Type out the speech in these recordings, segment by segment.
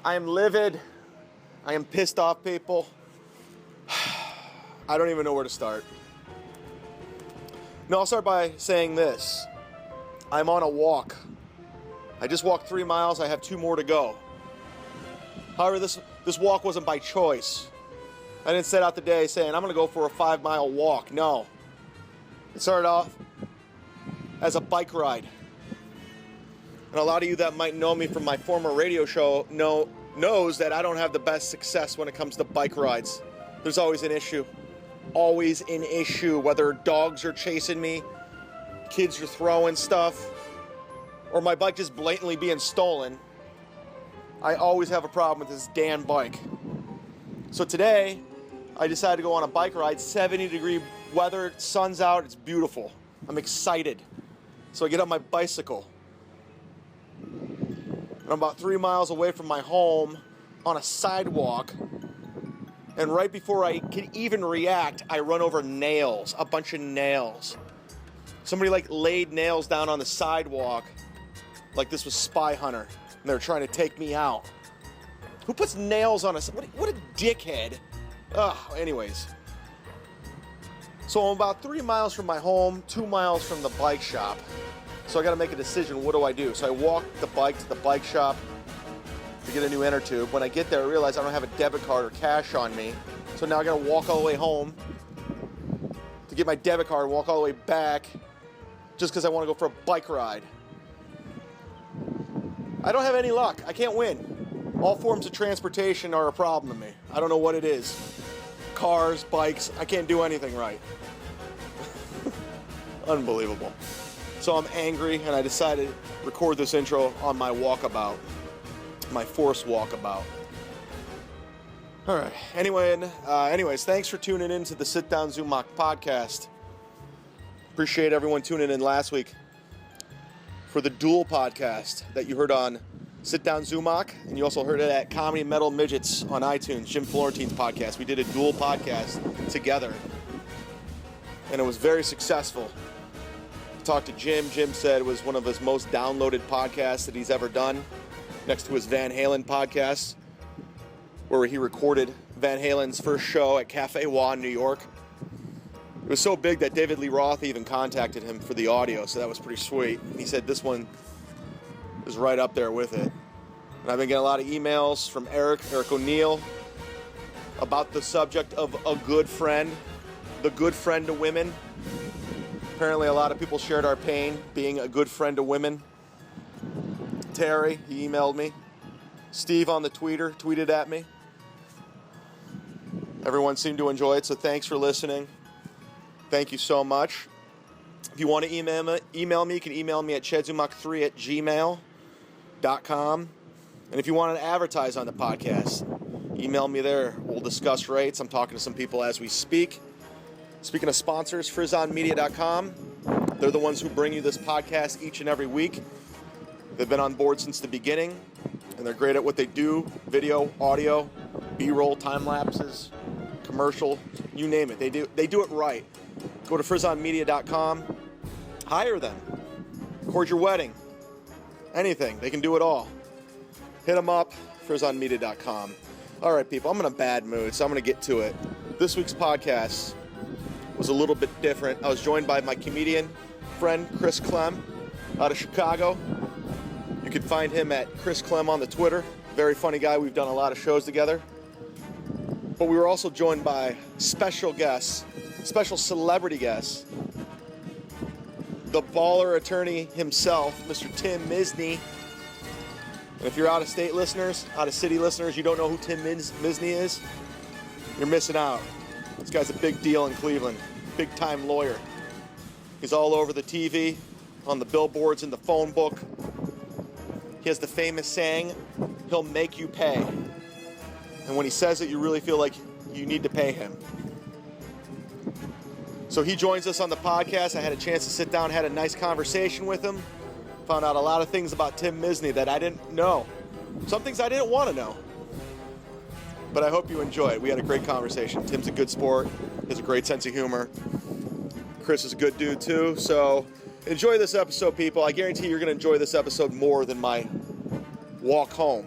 I am livid. I am pissed off, people. I don't even know where to start. No, I'll start by saying this. I'm on a walk. I just walked 3 miles. I have 2 more to go. However, this walk wasn't by choice. I didn't set out the day saying, I'm going to go for a 5-mile walk. No. It started off as a bike ride. And a lot of you that might know me from my former radio show knows that I don't have the best success when it comes to bike rides. There's always an issue. Always an issue. Whether dogs are chasing me, kids are throwing stuff, or my bike just blatantly being stolen. I always have a problem with this damn bike. So today, I decided to go on a bike ride, 70-degree weather, sun's out, it's beautiful. I'm excited. So I get on my bicycle. And I'm about 3 miles away from my home on a sidewalk. And right before I can even react, I run over nails, a bunch of nails. Somebody laid nails down on the sidewalk like this was Spy Hunter. And they're trying to take me out. Who puts nails on a... What a dickhead. Ugh, anyways. So I'm about 3 miles from my home, 2 miles from the bike shop. So I got to make a decision. What do I do? So I walk the bike to the bike shop to get a new inner tube. When I get there, I realize I don't have a debit card or cash on me. So now I got to walk all the way home to get my debit card, walk all the way back just because I want to go for a bike ride. I don't have any luck. I can't win. All forms of transportation are a problem to me. I don't know what it is. Cars, bikes, I can't do anything right. Unbelievable. So I'm angry and I decided to record this intro on my walkabout. My forced walkabout. Alright, anyways, thanks for tuning in to the Sit Down Zumock podcast. Appreciate everyone tuning in last week for the dual podcast that you heard on Sit Down Zumock, and you also heard it at Comedy Metal Midgets on iTunes, Jim Florentine's podcast. We did a dual podcast together, and it was very successful. I talked to Jim. Jim said it was one of his most downloaded podcasts that he's ever done, next to his Van Halen podcast, where he recorded Van Halen's first show at Cafe Wah in New York. It was so big that David Lee Roth even contacted him for the audio, so that was pretty sweet. He said this one is right up there with it. And I've been getting a lot of emails from Eric O'Neill, about the subject of a good friend, the good friend to women. Apparently a lot of people shared our pain being a good friend to women. Terry, he emailed me. Steve on the tweeted at me. Everyone seemed to enjoy it, so thanks for listening. Thank you so much. If you want to email me, you can email me at chedzumock3@gmail.com. And if you want to advertise on the podcast, email me there. We'll discuss rates. I'm talking to some people as we speak. Speaking of sponsors, frizzonmedia.com. They're the ones who bring you this podcast each and every week. They've been on board since the beginning, and they're great at what they do. Video, audio, B-roll, time lapses, commercial, you name it. They do it right. Go to frizzonmedia.com. Hire them. Record your wedding. Anything. They can do it all. Hit them up. frizzonmedia.com. All right, people. I'm in a bad mood, so I'm going to get to it. This week's podcast was a little bit different. I was joined by my comedian friend, Chris Clem, out of Chicago. You can find him at Chris Clem on the Twitter. Very funny guy. We've done a lot of shows together. But we were also joined by special guests, special celebrity guests, the baller attorney himself, Mr. Tim Misny. And if you're out-of-state listeners, out-of-city listeners, you don't know who Tim Misny is, you're missing out. This guy's a big deal in Cleveland, big-time lawyer. He's all over the TV, on the billboards, in the phone book. He has the famous saying, he'll make you pay. And when he says it, you really feel like you need to pay him. So he joins us on the podcast. I had a chance to sit down, had a nice conversation with him. Found out a lot of things about Tim Misny that I didn't know. Some things I didn't want to know. But I hope you enjoy it. We had a great conversation. Tim's a good sport. He has a great sense of humor. Chris is a good dude too. So enjoy this episode, people. I guarantee you're going to enjoy this episode more than my walk home.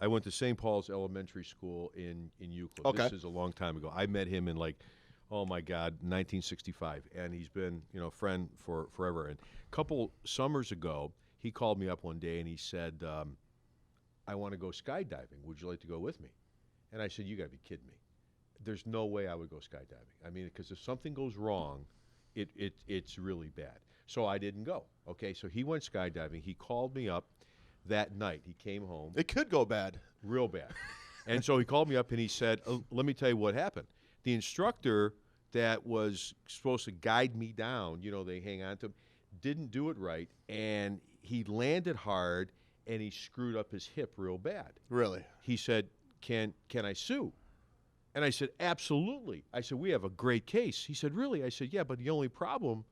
I went to St. Paul's Elementary School in Euclid. Okay. This is a long time ago. I met him in oh my God, 1965, and he's been a friend for forever. And a couple summers ago, he called me up one day and he said, I want to go skydiving. Would you like to go with me? And I said, you got to be kidding me. There's no way I would go skydiving. I mean, because if something goes wrong, it's really bad. So I didn't go. Okay, so he went skydiving. He called me up that night. He came home. It could go bad. Real bad. And so he called me up and he said, let me tell you what happened. The instructor that was supposed to guide me down, they hang on to him, didn't do it right, and he landed hard, and he screwed up his hip real bad. Really? He said, can I sue? And I said, absolutely. I said, we have a great case. He said, really? I said, yeah, but the only problem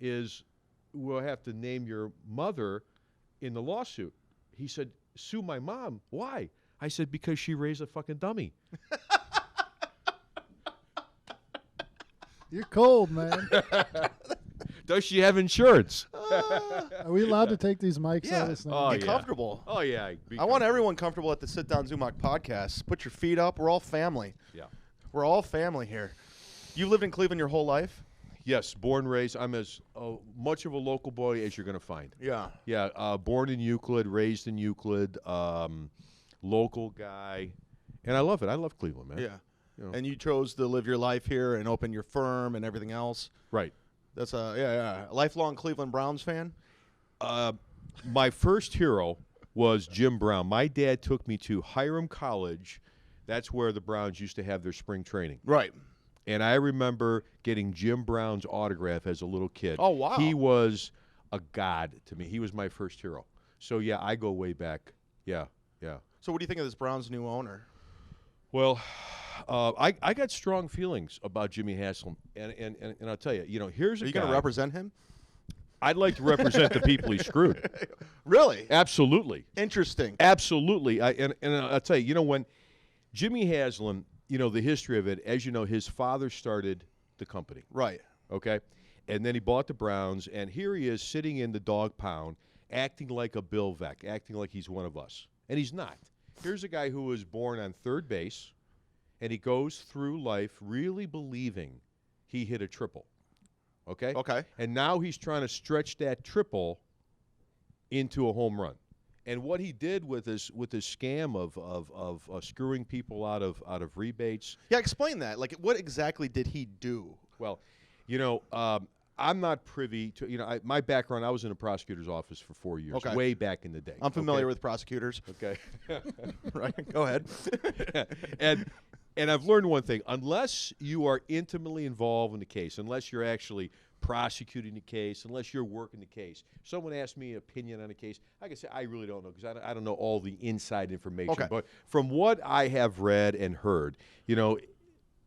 is we'll have to name your mother in the lawsuit. He said, sue my mom. Why? I said, because she raised a fucking dummy. You're cold, man. Does she have insurance? Are we allowed to take these mics out of this thing? Oh, Get comfortable. Oh, yeah. I want everyone comfortable at the Sit Down Zumock podcast. Put your feet up. We're all family. Yeah. We're all family here. You lived in Cleveland your whole life? Yes, born, raised. I'm as much of a local boy as you're going to find. Yeah. Yeah, born in Euclid, raised in Euclid, local guy. And I love it. I love Cleveland, man. Yeah. And you chose to live your life here and open your firm and everything else. Right. That's a lifelong Cleveland Browns fan. My first hero was Jim Brown. My dad took me to Hiram College. That's where the Browns used to have their spring training. Right. And I remember getting Jim Brown's autograph as a little kid. Oh, wow. He was a god to me. He was my first hero. So, yeah, I go way back. Yeah. So what do you think of this Browns' new owner? Well, I got strong feelings about Jimmy Haslam. And I'll tell you, here's a guy. Are you going to represent him? I'd like to represent the people he screwed. Really? Absolutely. Interesting. Absolutely. And I'll tell you, when Jimmy Haslam, the history of it, as you know, his father started the company. Right. Okay? And then he bought the Browns, and here he is sitting in the dog pound, acting like a Bill Veck, acting like he's one of us. And he's not. Here's a guy who was born on third base, and he goes through life really believing he hit a triple. Okay? Okay. And now he's trying to stretch that triple into a home run. And what he did with his scam of screwing people out of rebates. Yeah, explain that. Like, what exactly did he do? Well, I'm not privy to, my background, I was in a prosecutor's office for 4 years, way back in the day. I'm familiar with prosecutors. Okay. Right, go ahead. And I've learned one thing. Unless you are intimately involved in the case, unless you're actually prosecuting the case, unless you're working the case, someone asked me an opinion on a case, I can say I really don't know because I don't know all the inside information. Okay. But from what I have read and heard,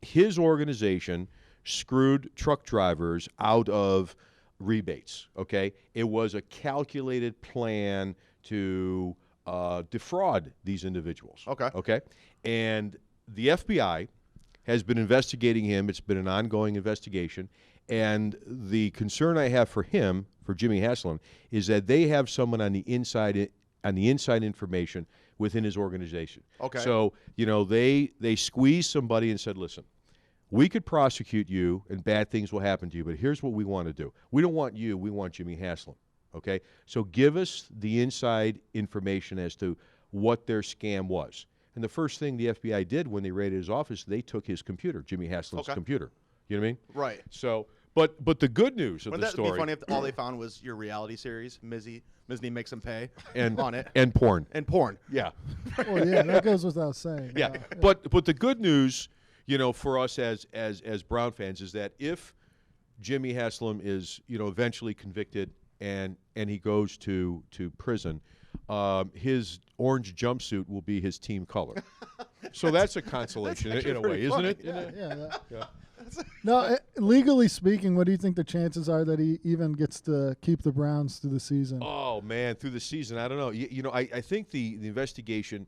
his organization screwed truck drivers out of rebates, okay? It was a calculated plan to defraud these individuals. Okay? And the FBI has been investigating him. It's been an ongoing investigation. And the concern I have for him, for Jimmy Haslam, is that they have someone on the inside information within his organization. Okay. So, they squeezed somebody and said, listen, we could prosecute you and bad things will happen to you, but here's what we want to do. We don't want you, we want Jimmy Haslam. Okay? So give us the inside information as to what their scam was. And the first thing the FBI did when they raided his office, they took his computer, Jimmy Haslam's computer. You know what I mean? Right. So, but the good news of the story. Wouldn't that be funny if all they found was your reality series, Mizzy Makes Them Pay, and on it, and porn. Yeah. Well, yeah, that goes without saying. Yeah. But the good news, for us as Brown fans is that if Jimmy Haslam is eventually convicted and he goes to prison, his orange jumpsuit will be his team color. So that's a consolation in a way, isn't it? Yeah. No, legally speaking, what do you think the chances are that he even gets to keep the Browns through the season? Oh man, through the season, I don't know. I think the investigation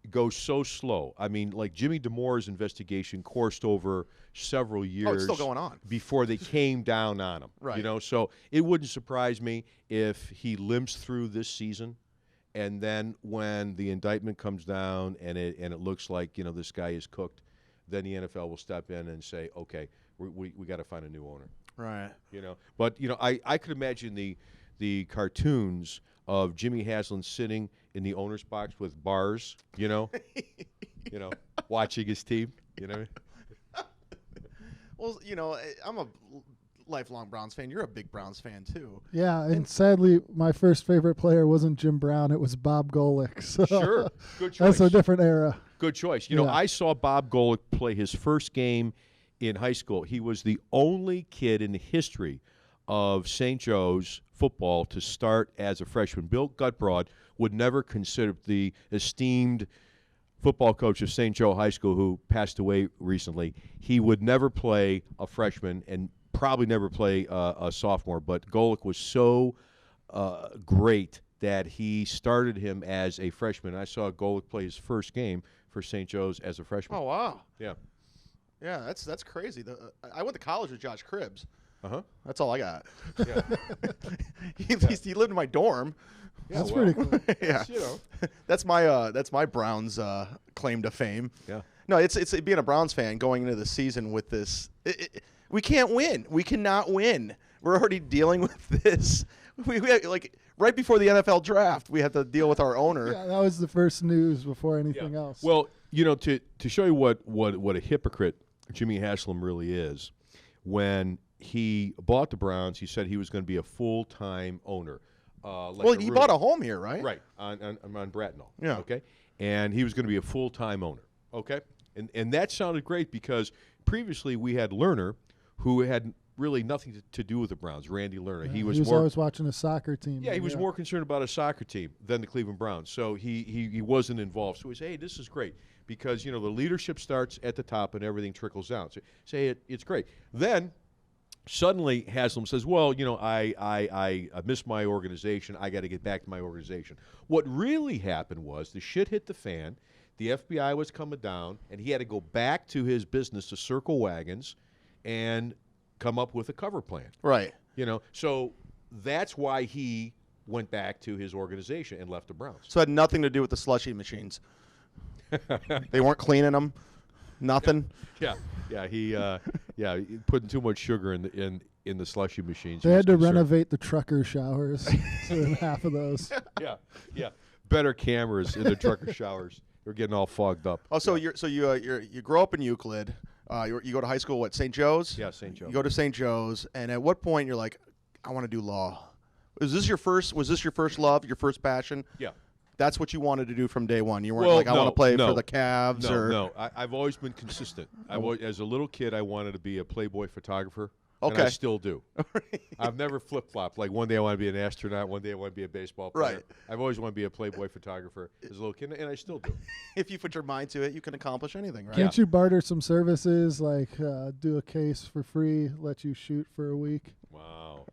goes so slow. I mean, like Jimmy DeMore's investigation coursed over several years. Oh, it's still going on. Before they came down on him. Right. So it wouldn't surprise me if he limps through this season And then when the indictment comes down and it looks like, this guy is cooked, then the NFL will step in and say, okay, we got to find a new owner. Right. But I could imagine the cartoons of Jimmy Haslam sitting in the owner's box with bars, watching his team. Well, I'm a lifelong Browns fan. You're a big Browns fan too. Yeah, and sadly, my first favorite player wasn't Jim Brown. It was Bob Golick. So Sure, good choice. That's a different era. Good choice. Yeah. I saw Bob Golick play his first game in high school. He was the only kid in the history of St. Joe's football to start as a freshman. Bill Gutbrod would never consider the esteemed football coach of St. Joe High School who passed away recently. He would never play a freshman and probably never play a sophomore, but Golick was so great that he started him as a freshman. I saw Golick play his first game for St. Joe's as a freshman. Oh, wow. Yeah. Yeah, that's crazy. I went to college with Josh Cribbs. Uh-huh. That's all I got. Yeah. he lived in my dorm. Yeah, That's pretty cool. Yeah. That's my Browns claim to fame. Yeah. No, it's being a Browns fan going into the season with this. We can't win. We cannot win. We're already dealing with this. We like right before the NFL draft, we had to deal with our owner. Yeah, that was the first news before anything else. Well, to show you what a hypocrite Jimmy Haslam really is, when he bought the Browns, he said he was going to be a full-time owner. He bought a home here, right? Right, on Bracknell. Yeah. Okay, and he was going to be a full-time owner. Okay, and that sounded great because previously we had Lerner, who had really nothing to do with the Browns. Randy Lerner. Yeah, he was always watching a soccer team. Yeah, he was more concerned about a soccer team than the Cleveland Browns. So he wasn't involved. So he said, hey, this is great because, the leadership starts at the top and everything trickles down. So say it's great. Then suddenly Haslam says, well, I miss my organization. I got to get back to my organization. What really happened was the shit hit the fan. The FBI was coming down, and he had to go back to his business to circle wagons and come up with a cover plan. Right. So that's why he went back to his organization and left the Browns. So it had nothing to do with the slushy machines. They weren't cleaning them. Nothing. Yeah. He putting too much sugar in the slushy machines. They had to renovate the trucker showers. So half of those. Yeah. Better cameras in the trucker showers. They're getting all fogged up. Oh, so you grow up in Euclid. You go to high school, what, St. Joe's? Yeah, St. Joe's. You go to St. Joe's, and at what point you're like, I want to do law? Was this your first love, your first passion? Yeah. That's what you wanted to do from day one. You weren't I want to play for the Cavs. No. I've always been consistent. As a little kid, I wanted to be a Playboy photographer. Okay. And I still do. I've never flip-flopped. Like one day I want to be an astronaut, one day I want to be a baseball player. Right. I've always wanted to be a Playboy photographer as a little kid, and I still do. If you put your mind to it, you can accomplish anything, right? Can't you barter some services, like do a case for free, let you shoot for a week? Wow.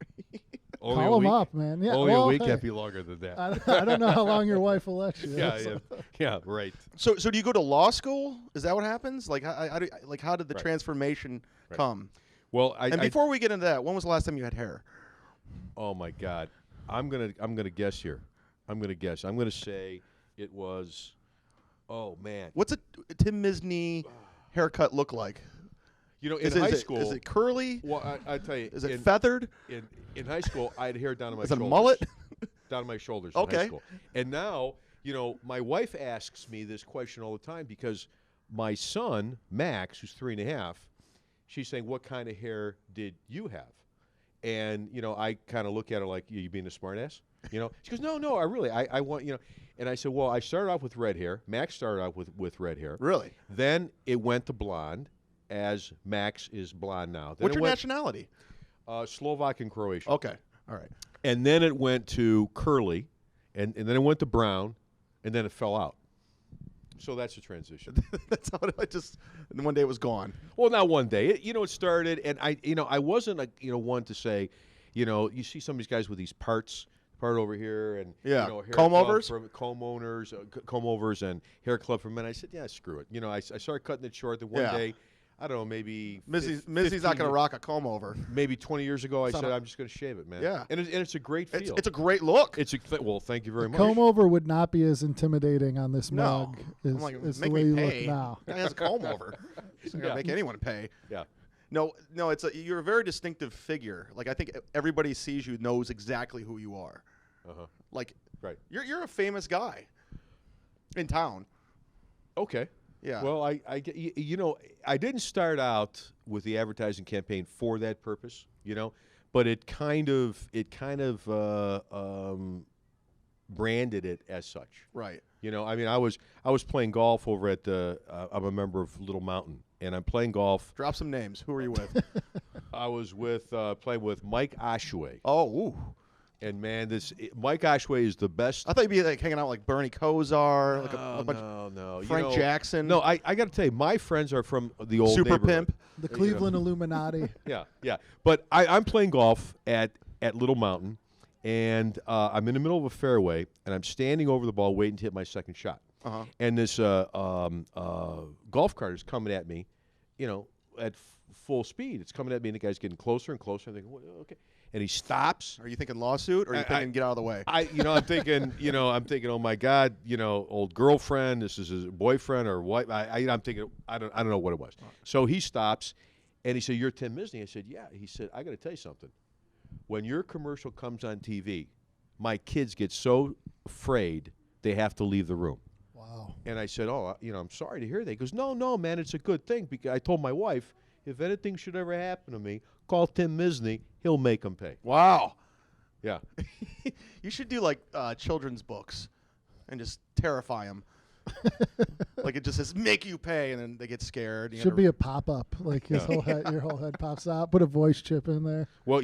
Call them up, man. Yeah, only a week can't be longer than that. I don't know how long your wife will let you. Yeah, right. So do you go to law school? Is that what happens? Like how did the transformation come? Well, before we get into that, when was the last time you had hair? Oh my God, I'm gonna guess here. I'm gonna say it was. Oh man, what's a Tim Misney haircut look like? In high school, is it curly? Well, I tell you, is it feathered? In high school, I had hair down to my shoulders. Is it a mullet? Down to my shoulders in high school. And now, my wife asks me this question all the time because my son Max, who's 3.5. She's saying, what kind of hair did you have? And, I kind of look at her like, you being a smartass? She goes, no, I want, And I said, well, I started off with red hair. Max started off with red hair. Really? Then it went to blonde, as Max is blonde now. Then what's your nationality? Slovak and Croatian. Okay. All right. And then it went to curly, and then it went to brown, and then it fell out. So that's the transition. That's how and one day it was gone. Well, not one day. It started, and I wasn't one to say, you see some of these guys with these part over here, and hair comb overs, comb overs and hair club for men. I said, yeah, screw it. I started cutting it short. Then one day, I don't know, maybe Mizzy's not going to rock a comb over. Maybe 20 years ago, I said I'm just going to shave it, man. Yeah, and it's a great feel. It's a great look. Well, thank you very much. Comb over would not be as intimidating on this No. mug I'm like, as the make way me you pay. look now. Guy has a comb over. It's not going to make anyone pay. Yeah. No, you're a very distinctive figure. Like I think everybody sees you knows exactly who you are. Like right. You're a famous guy in town. Okay. Yeah. Well, I didn't start out with the advertising campaign for that purpose, but it kind of branded it as such. Right. I mean, I was playing golf over at I'm a member of Little Mountain, and I'm playing golf. Drop some names. Who are you with? I was playing with Mike Oshway. Oh, ooh. And man, Mike Oshway is the best. I thought you'd be like hanging out like Bernie Kosar, like a bunch no, Frank Jackson. No, I got to tell you, my friends are from the old Super neighborhood. Pimp. The Cleveland Illuminati. Yeah. But I'm playing golf at Little Mountain, and I'm in the middle of a fairway, and I'm standing over the ball waiting to hit my second shot. And this golf cart is coming at me, at full speed. It's coming at me, and the guy's getting closer and closer. I'm thinking, well, okay. And he stops. Are you thinking lawsuit, or are you thinking get out of the way? I'm thinking, oh my God, old girlfriend. This is his boyfriend or wife. I'm thinking, I don't know what it was. So he stops, and he said, "You're Tim Misny." I said, "Yeah." He said, "I got to tell you something. When your commercial comes on TV, my kids get so afraid they have to leave the room." Wow. And I said, "Oh, I'm sorry to hear that." He goes, "No, man, it's a good thing because I told my wife if anything should ever happen to me, call Tim Misny. He'll make them pay." Wow. Yeah. You should do like children's books and just terrify them. Like it just says make you pay, and then they get scared. Should be a pop-up, like your whole head pops out. Put a voice chip in there. Well,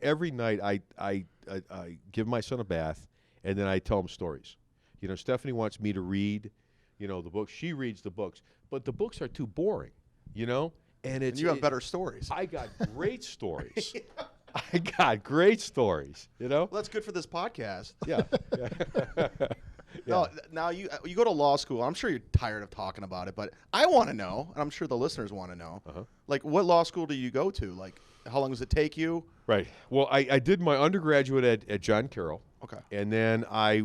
every night I give my son a bath, and then I tell him stories. Stephanie wants me to read, the books. She reads the books, but the books are too boring, And you have better stories. I got great stories. I got great stories. Well, that's good for this podcast. Yeah. No, now you go to law school. I'm sure you're tired of talking about it, but I want to know, and I'm sure the listeners want to know. Like, what law school do you go to? Like, how long does it take you? Right. Well, I did my undergraduate at John Carroll. Okay. And then I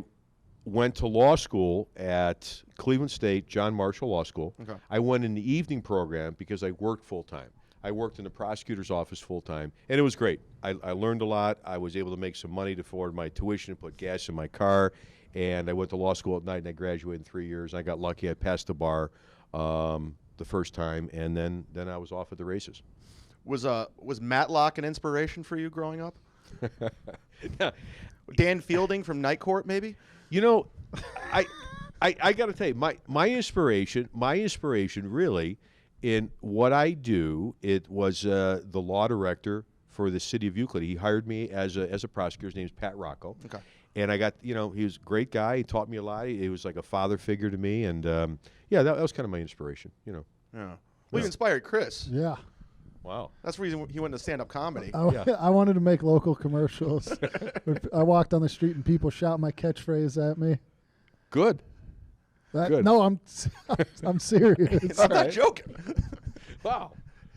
went to law school at Cleveland State, John Marshall Law School. Okay. I went in the evening program because I worked full-time. I worked in the prosecutor's office full-time, and it was great. I learned a lot. I was able to make some money to afford my tuition and put gas in my car, and I went to law school at night, and I graduated in 3 years. I got lucky. I passed the bar the first time, and then I was off at the races. Was Matlock an inspiration for you growing up? Dan Fielding from Night Court, maybe? I got to tell you, my inspiration really in what I do, it was the law director for the city of Euclid. He hired me as a prosecutor. His name's Pat Rocco. Okay. And I got, he was a great guy. He taught me a lot. He was like a father figure to me. And, that was kind of my inspiration, Yeah. Well, you inspired Chris. Yeah. Wow. That's the reason he went into stand-up comedy. I wanted to make local commercials. I walked on the street and people shout my catchphrase at me. Good. Good. No, I'm serious. I'm not joking. Wow.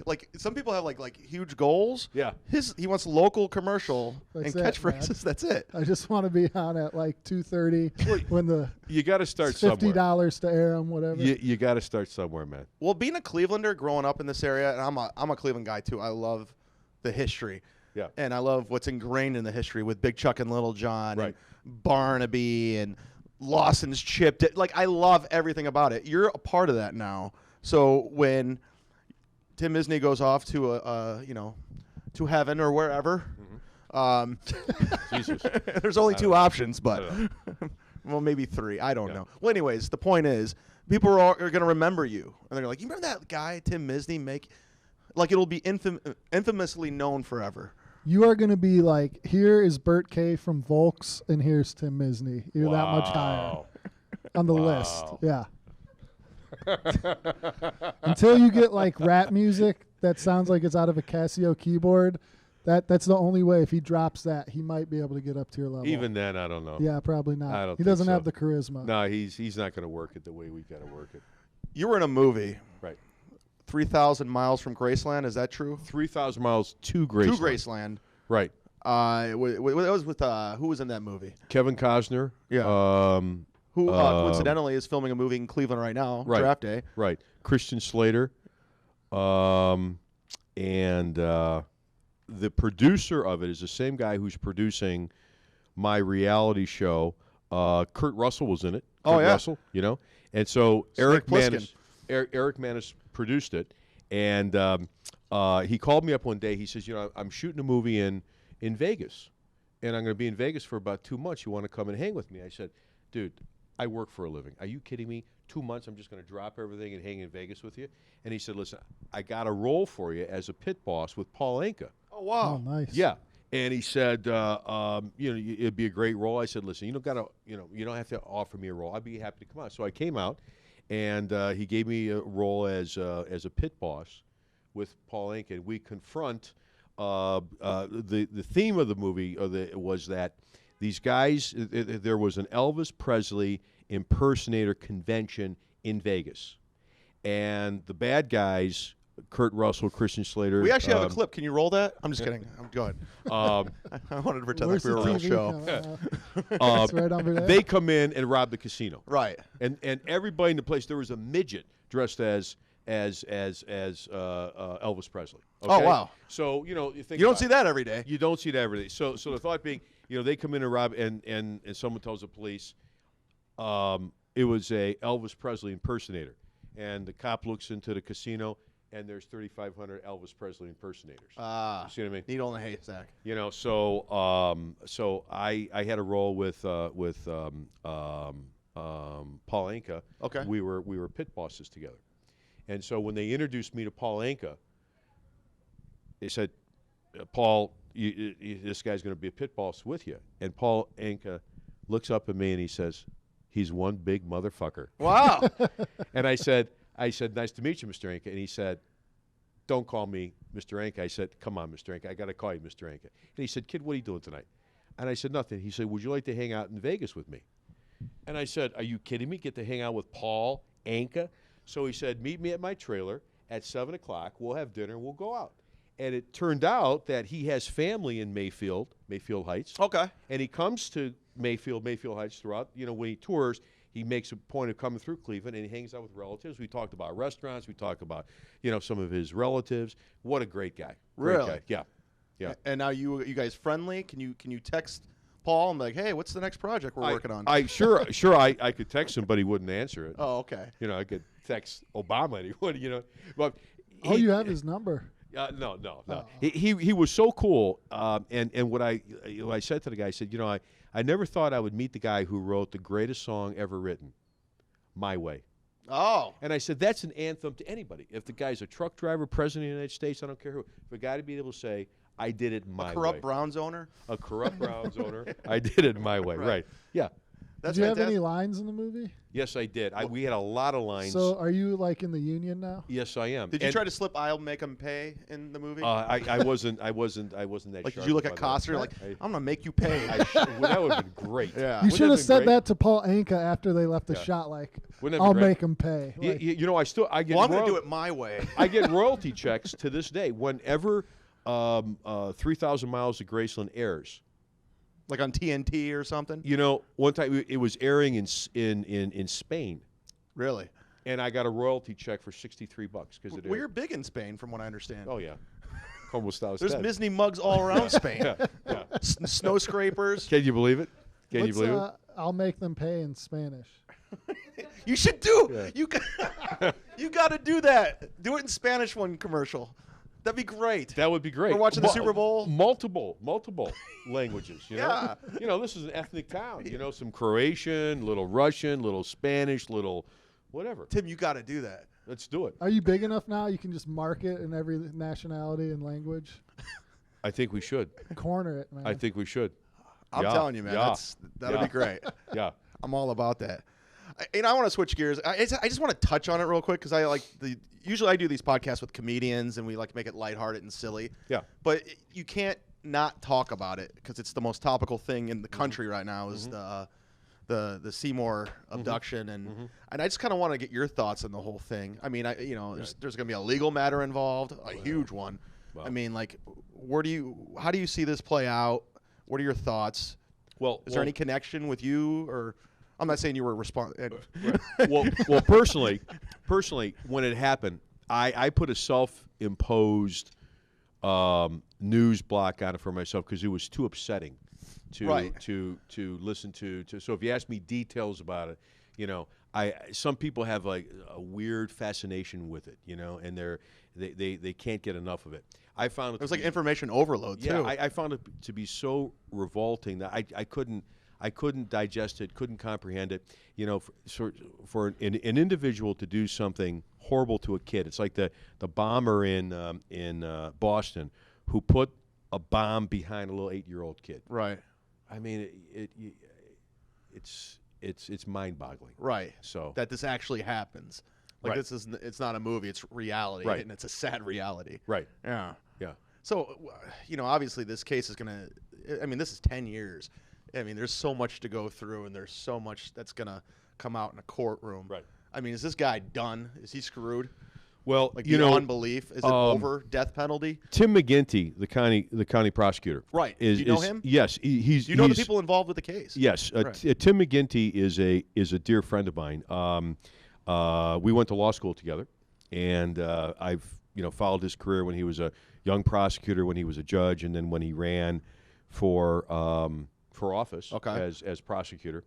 Like some people have like huge goals. Yeah. He wants local commercial and catchphrases. Man. That's it. I just want to be on at like 2:30 when you got to start $50 to air them, whatever. You got to start somewhere, man. Well, being a Clevelander, growing up in this area, and I'm a Cleveland guy too. I love the history. Yeah. And I love what's ingrained in the history with Big Chuck and Little John, right, and Barnaby and Lawson's Chip. Like I love everything about it. You're a part of that now. So when Tim Misny goes off to to heaven or wherever. Jesus. There's only two options, but well, maybe three. I don't know. Well, anyways, the point is, people are going to remember you, and they're like, "You remember that guy, Tim Misny? It'll be infamously known forever." You are going to be like, here is Bert K from Volks, and here's Tim Misny. You're that much higher on the list. Yeah. Until you get like rap music that sounds like it's out of a Casio keyboard, that's the only way. If he drops that, he might be able to get up to your level. Even then, I don't know. Yeah, probably not. I don't he doesn't think so. have the charisma. No, he's not going to work it the way we've got to work it. You were in a movie, right? 3,000 miles from Graceland. Is that true? 3,000 miles to Graceland. To Graceland. Right. It was with who was in that movie? Kevin Costner. Yeah. Who coincidentally is filming a movie in Cleveland right now, right, Draft Day. Right. Christian Slater. And the producer of it is the same guy who's producing my reality show. Kurt Russell was in it. Kurt Russell, you know. And so Eric Manis produced it. And he called me up one day. He says, you know, I'm shooting a movie in Vegas. And I'm going to be in Vegas for about 2 months. You want to come and hang with me? I said, dude, I work for a living. Are you kidding me? 2 months, I'm just going to drop everything and hang in Vegas with you? And he said, listen, I got a role for you as a pit boss with Paul Anka. Oh, wow. Oh, nice. Yeah. And he said, you know, it'd be a great role. I said, listen, you don't have to offer me a role. I'd be happy to come out. So I came out, and he gave me a role as a pit boss with Paul Anka. And we confront the theme of the movie was that these guys, there was an Elvis Presley impersonator convention in Vegas. And the bad guys, Kurt Russell, Christian Slater. We actually have a clip. Can you roll that? I'm just kidding. Go ahead. I wanted to pretend like we were a real show. Right under there. They come in and rob the casino. Right. And everybody in the place, there was a midget dressed as Elvis Presley. Okay? Oh, wow. So, you know, you don't see that every day. You don't see that every day. So the thought being, you know, they come in and rob, and someone tells the police it was a Elvis Presley impersonator. And the cop looks into the casino, and there's 3,500 Elvis Presley impersonators. You see what I mean? Needle in a haystack. You know, so I had a role with Paul Anka. Okay. We were pit bosses together, and so when they introduced me to Paul Anka, they said, Paul, this guy's going to be a pit boss with you. And Paul Anka looks up at me and he says, he's one big motherfucker. Wow. And I said, nice to meet you, Mr. Anka. And he said, don't call me Mr. Anka. I said, come on, Mr. Anka. I got to call you Mr. Anka. And he said, kid, what are you doing tonight? And I said, nothing. He said, would you like to hang out in Vegas with me? And I said, are you kidding me? Get to hang out with Paul Anka? So he said, meet me at my trailer at 7 o'clock. We'll have dinner and we'll go out. And it turned out that he has family in Mayfield Heights. Okay. And he comes to Mayfield Heights throughout. You know, when he tours, he makes a point of coming through Cleveland, and he hangs out with relatives. We talked about restaurants. We talked about, you know, some of his relatives. What a great guy. Great Really? guy. Yeah. And now you guys friendly? Can you text Paul and be like, hey, what's the next project we're working on? I could text him, but he wouldn't answer it. Oh, okay. You know, I could text Obama, and he would. You know, but you have his number. No. Oh. He was so cool. And what I said to the guy, I said, you know, I never thought I would meet the guy who wrote the greatest song ever written, My Way. Oh. And I said, that's an anthem to anybody. If the guy's a truck driver, president of the United States, I don't care who. For a guy to be able to say, I did it my way. A corrupt Browns owner? A corrupt Browns owner. I did it my way. Right. Yeah. That's Did you fantastic. have any lines in the movie? Yes, I did. We had a lot of lines. So are you like in the union now? Yes, I am. Did you try to slip "I'll make them pay" in the movie? I wasn't that like, sharp did you look at about Coster that. like, I'm gonna make you pay? Well, that would have been great. Yeah. You Wouldn't should have been said great? that to Paul Anka after they left the Yeah. shot. Like, Wouldn't that be I'll great? make him pay. Like, You know, I get. Well, I'm gonna do it my way. I get royalty checks to this day. Whenever 3,000 Miles of Graceland airs, Like on TNT or something? you know, one time it was airing in Spain, Really? and I got a royalty check for $63 because it aired. Well, you're big in Spain, from what I understand. Oh yeah, como estás? There's Misny mugs all around Spain. Yeah. Snow scrapers. Can you believe it? Can you what's, believe it? I'll make them pay in Spanish. You should do. Yeah. You got to do that. Do it in Spanish one commercial. That'd be great. That would be great. We're watching the Super Bowl. Multiple languages. You know? Yeah. You know, this is an ethnic town. You know, some Croatian, little Russian, little Spanish, little whatever. Tim, you got to do that. Let's do it. Are you big enough now? You can just mark it in every nationality and language. I think we should. Corner it, man. I think we should. I'm Yeah. telling you, man. Yeah. That'll Yeah. be great. Yeah. I'm all about that. I want to switch gears. I just want to touch on it real quick because usually I do these podcasts with comedians and we like to make it lighthearted and silly. Yeah. But you can't not talk about it because it's the most topical thing in the country right now is the Seymour abduction, and I just kind of want to get your thoughts on the whole thing. I mean, there's going to be a legal matter involved, a huge one. Wow. I mean, like, how do you see this play out? What are your thoughts? Well, is there any connection with you, or I'm not saying you were responsible. well, personally, when it happened, I put a self-imposed news block on it for myself because it was too upsetting to listen to. So if you ask me details about it, some people have like a weird fascination with it, and they can't get enough of it. I found it was like information overload too. Yeah, I found it to be so revolting that I couldn't digest it, couldn't comprehend it. For an individual to do something horrible to a kid, it's like the bomber in Boston who put a bomb behind a little 8-year-old kid. Right. I mean, it's mind-boggling. Right. So that this actually happens. Like it's not a movie; it's reality, and it's a sad reality. Right. Yeah. Yeah. So, obviously this case is gonna. I mean, this is 10 years. I mean, there's so much to go through, and there's so much that's gonna come out in a courtroom. Right. I mean, is this guy done? Is he screwed? Well, like unbelief. Is it over? Death penalty? Tim McGinty, the county prosecutor. Right. Do you know him? Yes, he's. You know the people involved with the case. Yes. Right. Tim McGinty is a dear friend of mine. We went to law school together, and I've followed his career when he was a young prosecutor, when he was a judge, and then when he ran for office as prosecutor.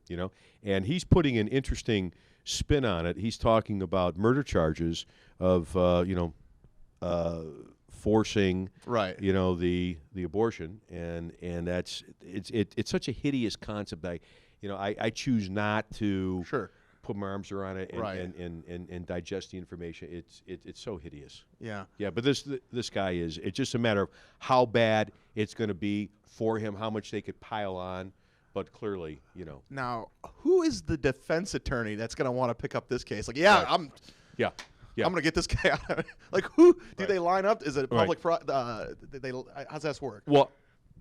And he's putting an interesting spin on it. He's talking about murder charges of forcing the abortion, and that's it's such a hideous concept. I choose not to put my arms around it and digest the information. It's so hideous. Yeah. But this guy is. It's just a matter of how bad it's going to be for him, how much they could pile on. But clearly, Now, who is the defense attorney that's going to want to pick up this case? Like, I'm going to get this guy out of it. Like, who do they line up? Is it a public? How's that work? Well,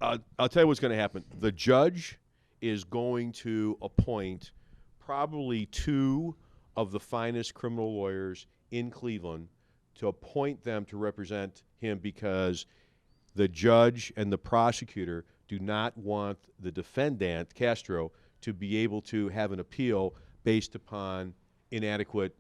I'll tell you what's going to happen. The judge is going to appoint probably 2 of the finest criminal lawyers in Cleveland to appoint them to represent him because the judge and the prosecutor do not want the defendant, Castro, to be able to have an appeal based upon inadequate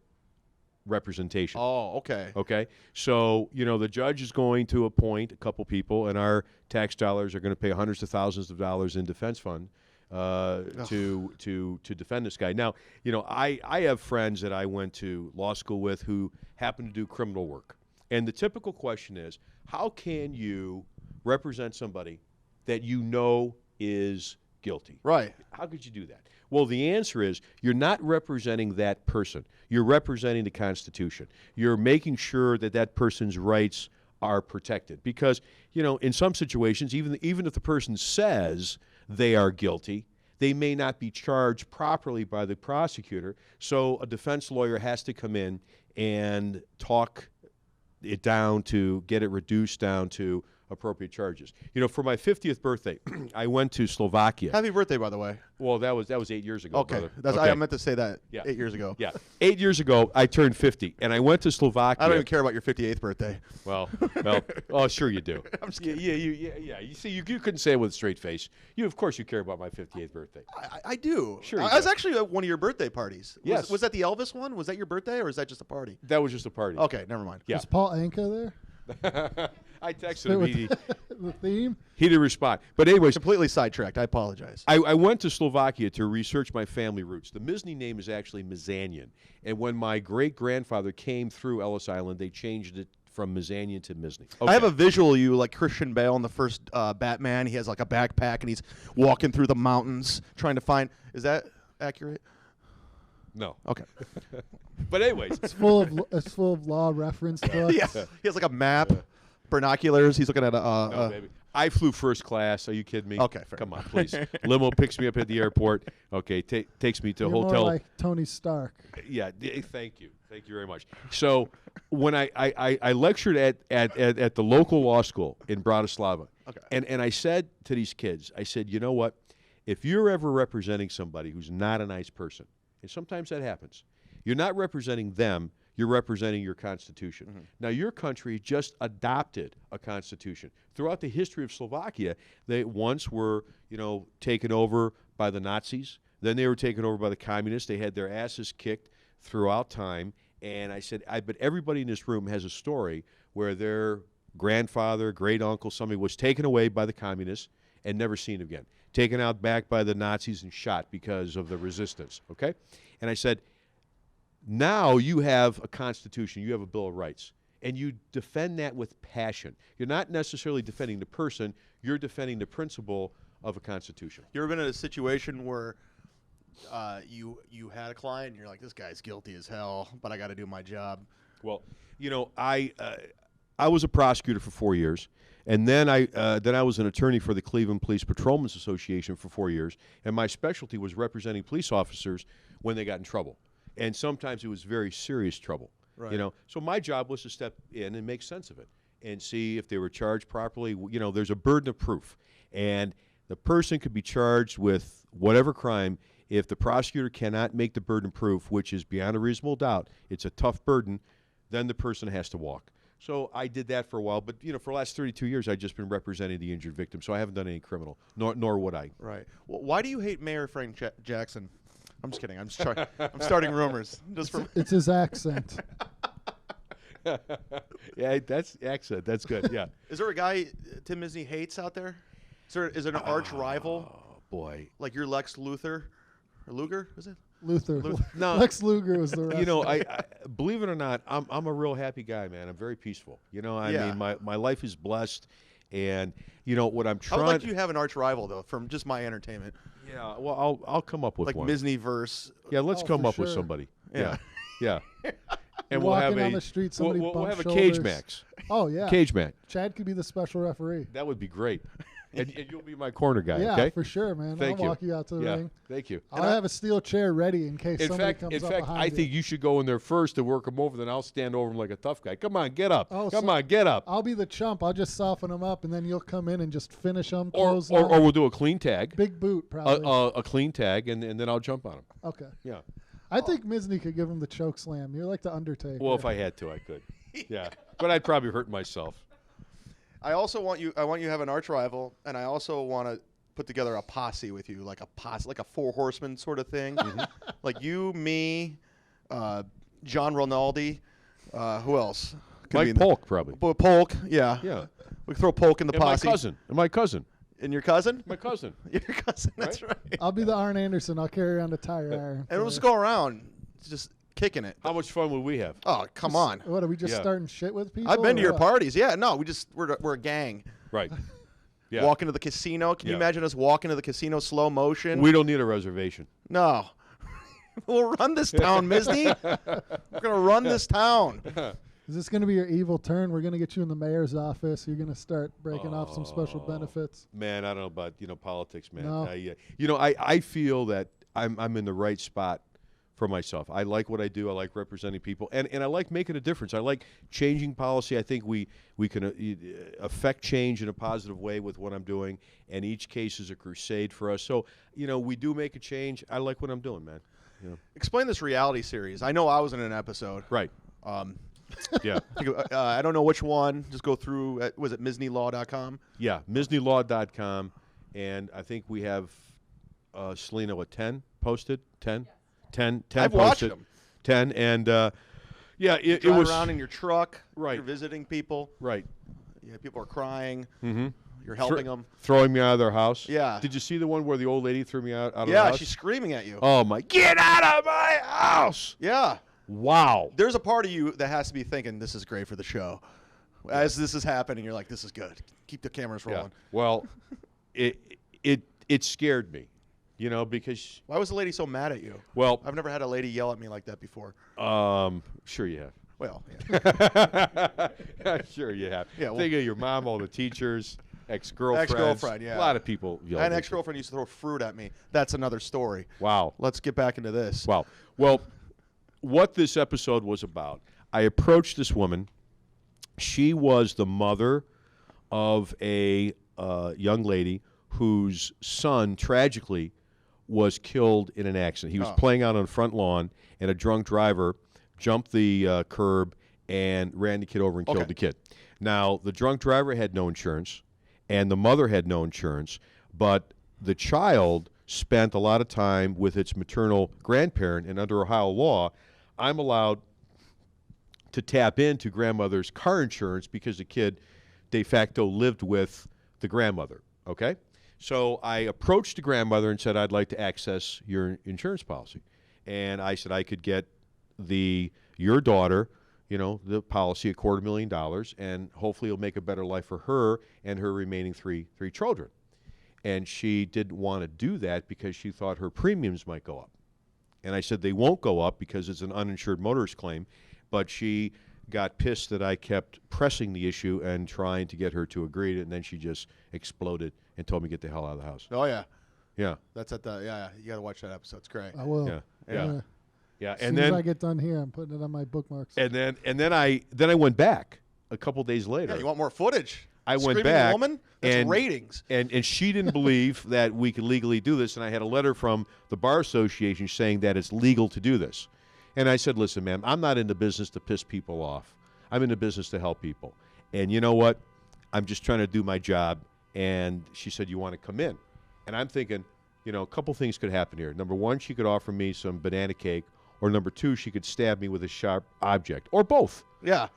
representation. Oh, okay. Okay. So, the judge is going to appoint a couple people, and our tax dollars are going to pay hundreds of thousands of dollars in defense fund to defend this guy. Now, I have friends that I went to law school with who happen to do criminal work. And the typical question is, how can you represent somebody that is guilty? Right. How could you do that? Well, the answer is you're not representing that person. You're representing the Constitution. You're making sure that that person's rights are protected. Because, in some situations, even if the person says they are guilty, they may not be charged properly by the prosecutor. So a defense lawyer has to come in and talk it down to get it reduced down to appropriate charges. For my 50th birthday, I went to Slovakia. Happy birthday, by the way. Well, that was 8 years ago. Okay. Brother. I meant to say that 8 years ago. Yeah. 8 years ago, I turned 50, and I went to Slovakia. I don't even care about your 58th birthday. Well, oh, sure you do. I'm just kidding. Yeah. You see, you couldn't say it with a straight face. Of course, you care about my 58th birthday. I do. Sure. I was actually at one of your birthday parties. Yes. Was that the Elvis one? Was that your birthday, or is that just a party? That was just a party. Okay, never mind. Yeah. Is Paul Anka there? I texted him. The theme? He didn't respond. But anyways. Completely sidetracked. I apologize. I went to Slovakia to research my family roots. The Mizny name is actually Mizanian. And when my great-grandfather came through Ellis Island, they changed it from Mizanian to Mizny. Okay. I have a visual of you like Christian Bale in the first Batman. He has like a backpack, and he's walking through the mountains trying to find... Is that accurate? No. Okay. But anyways, it's full of law reference books. Yeah. He has like a map, binoculars. He's looking at no, baby. I flew first class. Are you kidding me? Okay, fair. Come on, please. Limo picks me up at the airport. Okay, takes me to a You're hotel. More like Tony Stark. Yeah. Thank you very much. So when I lectured at the local law school in Bratislava, okay, and I said to these kids, I said, you know what? if you're ever representing somebody who's not a nice person, and sometimes that happens, you're not representing them, you're representing your Constitution. Mm-hmm. Now, your country just adopted a Constitution. Throughout the history of Slovakia, they once were, taken over by the Nazis. Then they were taken over by the communists. They had their asses kicked throughout time. And I said, I bet everybody in this room has a story where their grandfather, great uncle, somebody was taken away by the communists and never seen again. Taken out back by the Nazis and shot because of the resistance, okay? And I said, now you have a Constitution, you have a Bill of Rights, and you defend that with passion. You're not necessarily defending the person, you're defending the principle of a Constitution. You ever been in a situation where you had a client and you're like, this guy's guilty as hell, but I got to do my job? Well, I was a prosecutor for 4 years, and then I was an attorney for the Cleveland Police Patrolmen's Association for 4 years, and my specialty was representing police officers when they got in trouble. And sometimes it was very serious trouble, right. So my job was to step in and make sense of it and see if they were charged properly. There's a burden of proof, and the person could be charged with whatever crime. If the prosecutor cannot make the burden of proof, which is beyond a reasonable doubt, it's a tough burden, then the person has to walk. So I did that for a while, but for the last 32 years, I've just been representing the injured victim, so I haven't done any criminal, nor would I. Right. Well, why do you hate Mayor Frank Jackson? I'm just kidding. I'm starting rumors. It's his accent. Yeah, that's accent. That's good. Yeah. Is there a guy Tim Misny hates out there? Is it an arch rival? Oh boy. Like your Lex Luthor, or Luger? Is it? Luthor. No. Lex Luger was the rest. I believe it or not, I'm a real happy guy, man. I'm very peaceful. I mean, my life is blessed, and what I'm trying. I would like you have an arch rival though, from just my entertainment. Yeah, well, I'll come up with like one. Like Misny-verse. Yeah, let's come up with sure. somebody. Yeah. Yeah. And we'll have on the street, somebody we'll have a shoulders. cage match. Oh yeah, cage match. Chad could be the special referee. That would be great. And you'll be my corner guy. Yeah, okay? for sure, man. Thank I'll walk you out to the ring. Thank you. I'll have a steel chair ready in case somebody comes up behind you. I think you should go in there first to work him over. Then I'll stand over him like a tough guy. Come on, get up. Oh, Come on, get up. I'll be the chump. I'll just soften him up, and then you'll come in and just finish him. Or we'll do a clean tag. Big boot, probably. A clean tag, and then I'll jump on him. Okay. Yeah. I think Misny could give him the choke slam. You're like the Undertaker. Well, if I had to, I could. Yeah. But I'd probably hurt myself. I want you to have an arch rival, and I also want to put together a posse with you, like a four horsemen sort of thing. Mm-hmm. Like you, me, John Rinaldi, who else? Mike Polk, probably. Polk, yeah. Yeah. We can throw Polk in the posse. My cousin. And your cousin? My cousin. Your cousin, that's right. I'll be the Arn Anderson. I'll carry around a tire iron. And we'll just go around, just kicking it. How much fun would we have? Oh, come on. What, are we just starting shit with people? I've been to your parties. Yeah, no, we're a gang. Right. Yeah. Walk into the casino. Can you imagine us walking to the casino slow motion? We don't need a reservation. No. We'll run this town, Misny. We're going to run this town. Is this going to be your evil turn? We're going to get you in the mayor's office. You're going to start breaking off some special benefits. Man, I don't know about politics, man. No. I feel that I'm in the right spot for myself. I like what I do. I like representing people, and I like making a difference. I like changing policy. I think we can affect change in a positive way with what I'm doing, and each case is a crusade for us. So we do make a change. I like what I'm doing, man. Explain this reality series. I know I was in an episode. Right. Yeah. I don't know which one. Just go through. Was it MisneyLaw.com? Yeah, MisneyLaw.com, and I think we have Selena 10 posted. 10. 10 I've posted. watched them. 10 and it Drive was around in your truck. Right. You're visiting people. Right. Yeah, people are crying. Mm-hmm. You're helping them. Throwing me out of their house. Yeah. Did you see the one where the old lady threw me out of the Yeah, house? she's screaming at you. Oh my! Get out of my house! Yeah. Wow. There's a part of you that has to be thinking, this is great for the show. As this is happening, you're like, this is good. Keep the cameras rolling. Yeah. Well, it scared me, because. Why was the lady so mad at you? Well, I've never had a lady yell at me like that before. Sure you have. Well, yeah. Sure you have. Yeah, well, think of your mom, all the teachers, ex-girlfriends. Ex-girlfriend, yeah. A lot of people yell. An ex-girlfriend used to throw fruit at me. That's another story. Wow. Let's get back into this. Wow. Well, what this episode was about, I approached this woman. She was the mother of a young lady whose son tragically was killed in an accident. He was playing out on the front lawn, and a drunk driver jumped the curb and ran the kid over and killed the kid. Now, the drunk driver had no insurance, and the mother had no insurance, but the child spent a lot of time with its maternal grandparent, and under Ohio law, I'm allowed to tap into grandmother's car insurance because the kid de facto lived with the grandmother, okay? So I approached the grandmother and said, I'd like to access your insurance policy. And I said I could get your daughter, the policy, $250,000, and hopefully it'll make a better life for her and her remaining three children. And she didn't want to do that because she thought her premiums might go up. And I said they won't go up because it's an uninsured motorist claim, but she got pissed that I kept pressing the issue and trying to get her to agree to it, and then she just exploded and told me to get the hell out of the house. Oh, yeah. Yeah. That's at the, you got to watch that episode. It's great. I will. Yeah. As soon as I get done here, I'm putting it on my bookmarks. And then I went back a couple days later. Yeah, you want more footage? I went Screaming back. Woman? That's ratings. And she didn't believe that we could legally do this, and I had a letter from the Bar Association saying that it's legal to do this. And I said, listen, ma'am, I'm not in the business to piss people off. I'm in the business to help people. And you know what? I'm just trying to do my job. And she said, you want to come in? And I'm thinking, a couple things could happen here. Number one, she could offer me some banana cake. Or number two, she could stab me with a sharp object. Or both. Yeah.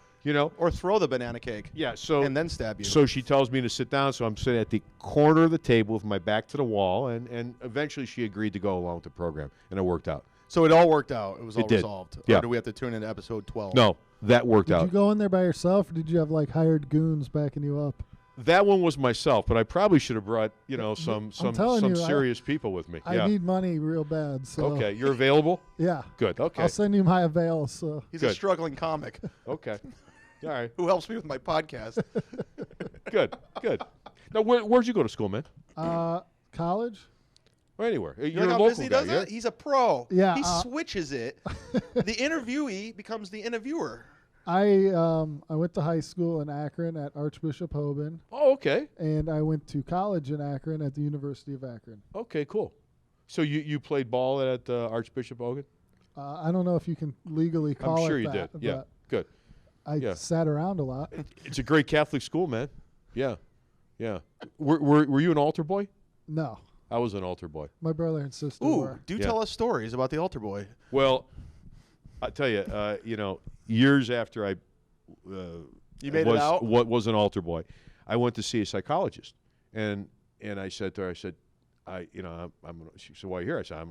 Or throw the banana cake. Yeah. So and then stab you. So she tells me to sit down. So I'm sitting at the corner of the table with my back to the wall. And eventually she agreed to go along with the program. And it worked out. So it all worked out. It was all did. resolved. Yeah. Or do we have to tune into episode 12? No, that worked out. Did you go in there by yourself, or did you have hired goons backing you up? That one was myself, but I probably should have brought some serious people with me. I need money real bad. So. Okay, you're available? Yeah. Good. Okay. I'll send you my avail. So he's a struggling comic. Okay. All right. Who helps me with my podcast? Good. Now, where'd you go to school, man? College. Or anywhere. You You're know a how local busy he guy, does yeah? it? He's a pro. Yeah. He switches it. The interviewee becomes the interviewer. I went to high school in Akron at Archbishop Hoban. Oh, okay. And I went to college in Akron at the University of Akron. Okay, cool. So you played ball at Archbishop Hogan? I don't know if you can legally call it I'm sure you that, did. Yeah, good. I sat around a lot. It's a great Catholic school, man. Yeah. Were you an altar boy? No. I was an altar boy. My brother and sister were. Tell us stories about the altar boy. Well, I tell you, years after I you made it out? Was an altar boy, I went to see a psychologist, and I said to her, she said, why are you here? I said,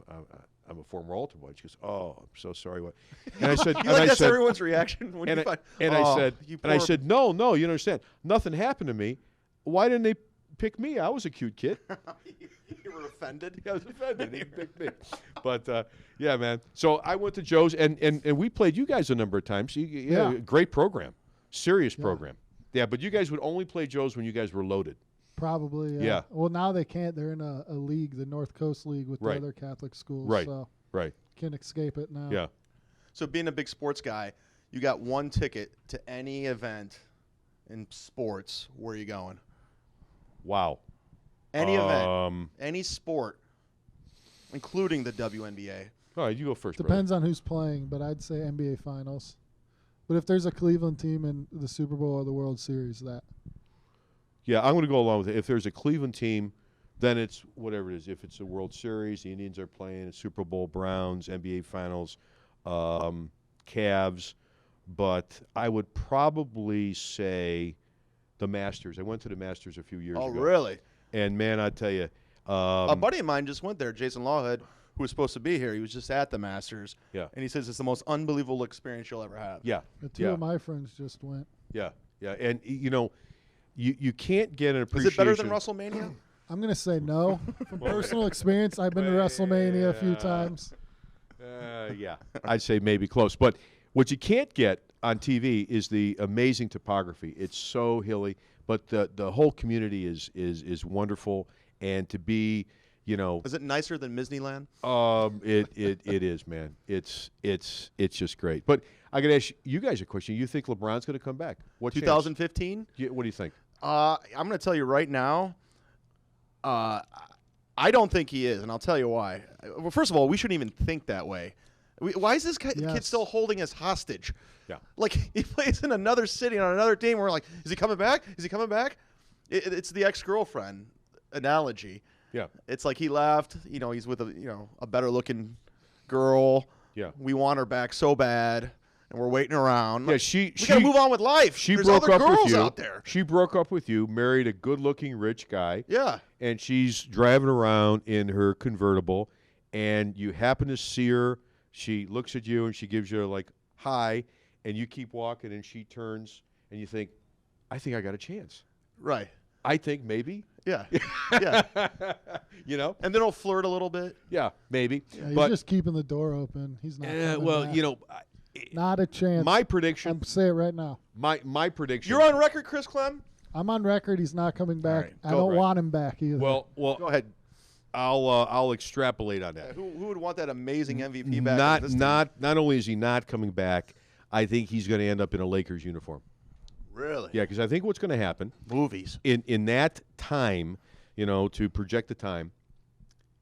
I'm a former altar boy. She goes, oh, I'm so sorry. What? And I said, that's everyone's reaction when you find. I said, no, you don't understand. Nothing happened to me. Why didn't they pick me? I was a cute kid. You were offended? Yeah, I was offended. He picked me. But, yeah, man. So I went to Joe's, and we played you guys a number of times. Great program. Serious program. Yeah, but you guys would only play Joe's when you guys were loaded. Probably, yeah. Well, now they can't. They're in a league, the North Coast League, with the other Catholic schools. Right, so right. Can't escape it now. Yeah. So being a big sports guy, you got one ticket to any event in sports. Where are you going? Wow. Any event, any sport, including the WNBA. All right, you go first. Depends on who's playing, but I'd say NBA Finals. But if there's a Cleveland team in the Super Bowl or the World Series, that. Yeah, I'm going to go along with it. If there's a Cleveland team, then it's whatever it is. If it's a World Series, the Indians are playing, a Super Bowl, Browns, NBA Finals, Cavs. But I would probably say the Masters. I went to the Masters a few years ago. Oh, really? And, man, I tell you. A buddy of mine just went there, Jason Lawhead, who was supposed to be here. He was just at the Masters. Yeah. And he says it's the most unbelievable experience you'll ever have. Yeah. Two of my friends just went. Yeah. And, you can't get an appreciation. Is it better than WrestleMania? I'm going to say no. From personal experience, I've been to WrestleMania a few times. Yeah. I'd say maybe close. But what you can't get on TV is the amazing topography. It's so hilly, but the whole community is wonderful. And to be, is it nicer than Disneyland? It is, man. It's just great. But I got to ask you guys a question. You think LeBron's going to come back? What 2015? What do you think? I'm going to tell you right now, I don't think he is, and I'll tell you why. Well, first of all, we shouldn't even think that way. Why is this kid still holding us hostage? Yeah. Like, he plays in another city on another team. We're like, is he coming back? Is he coming back? It's the ex-girlfriend analogy. Yeah. It's like he left. He's with a better-looking girl. Yeah. We want her back so bad, and we're waiting around. Yeah, we gotta move on with life. There's other girls out there. She broke up with you, married a good-looking rich guy. Yeah. And she's driving around in her convertible, and you happen to see her. She looks at you, and she gives you like hi, and you keep walking, and she turns, and you think, I think I got a chance. Right. I think maybe. Yeah. Yeah. And then he'll flirt a little bit. Yeah, maybe. Yeah, he's but just keeping the door open. He's not. well, back. Not a chance. My prediction. I'm say it right now. My prediction. You're on record, Chris Clem? I'm on record. He's not coming back. Right, I don't want him back either. Well, go ahead. I'll extrapolate on that. Who would want that amazing MVP back? Not only is he not coming back, I think he's going to end up in a Lakers uniform. Really? Yeah, because I think what's going to happen movies in that time, to project the time,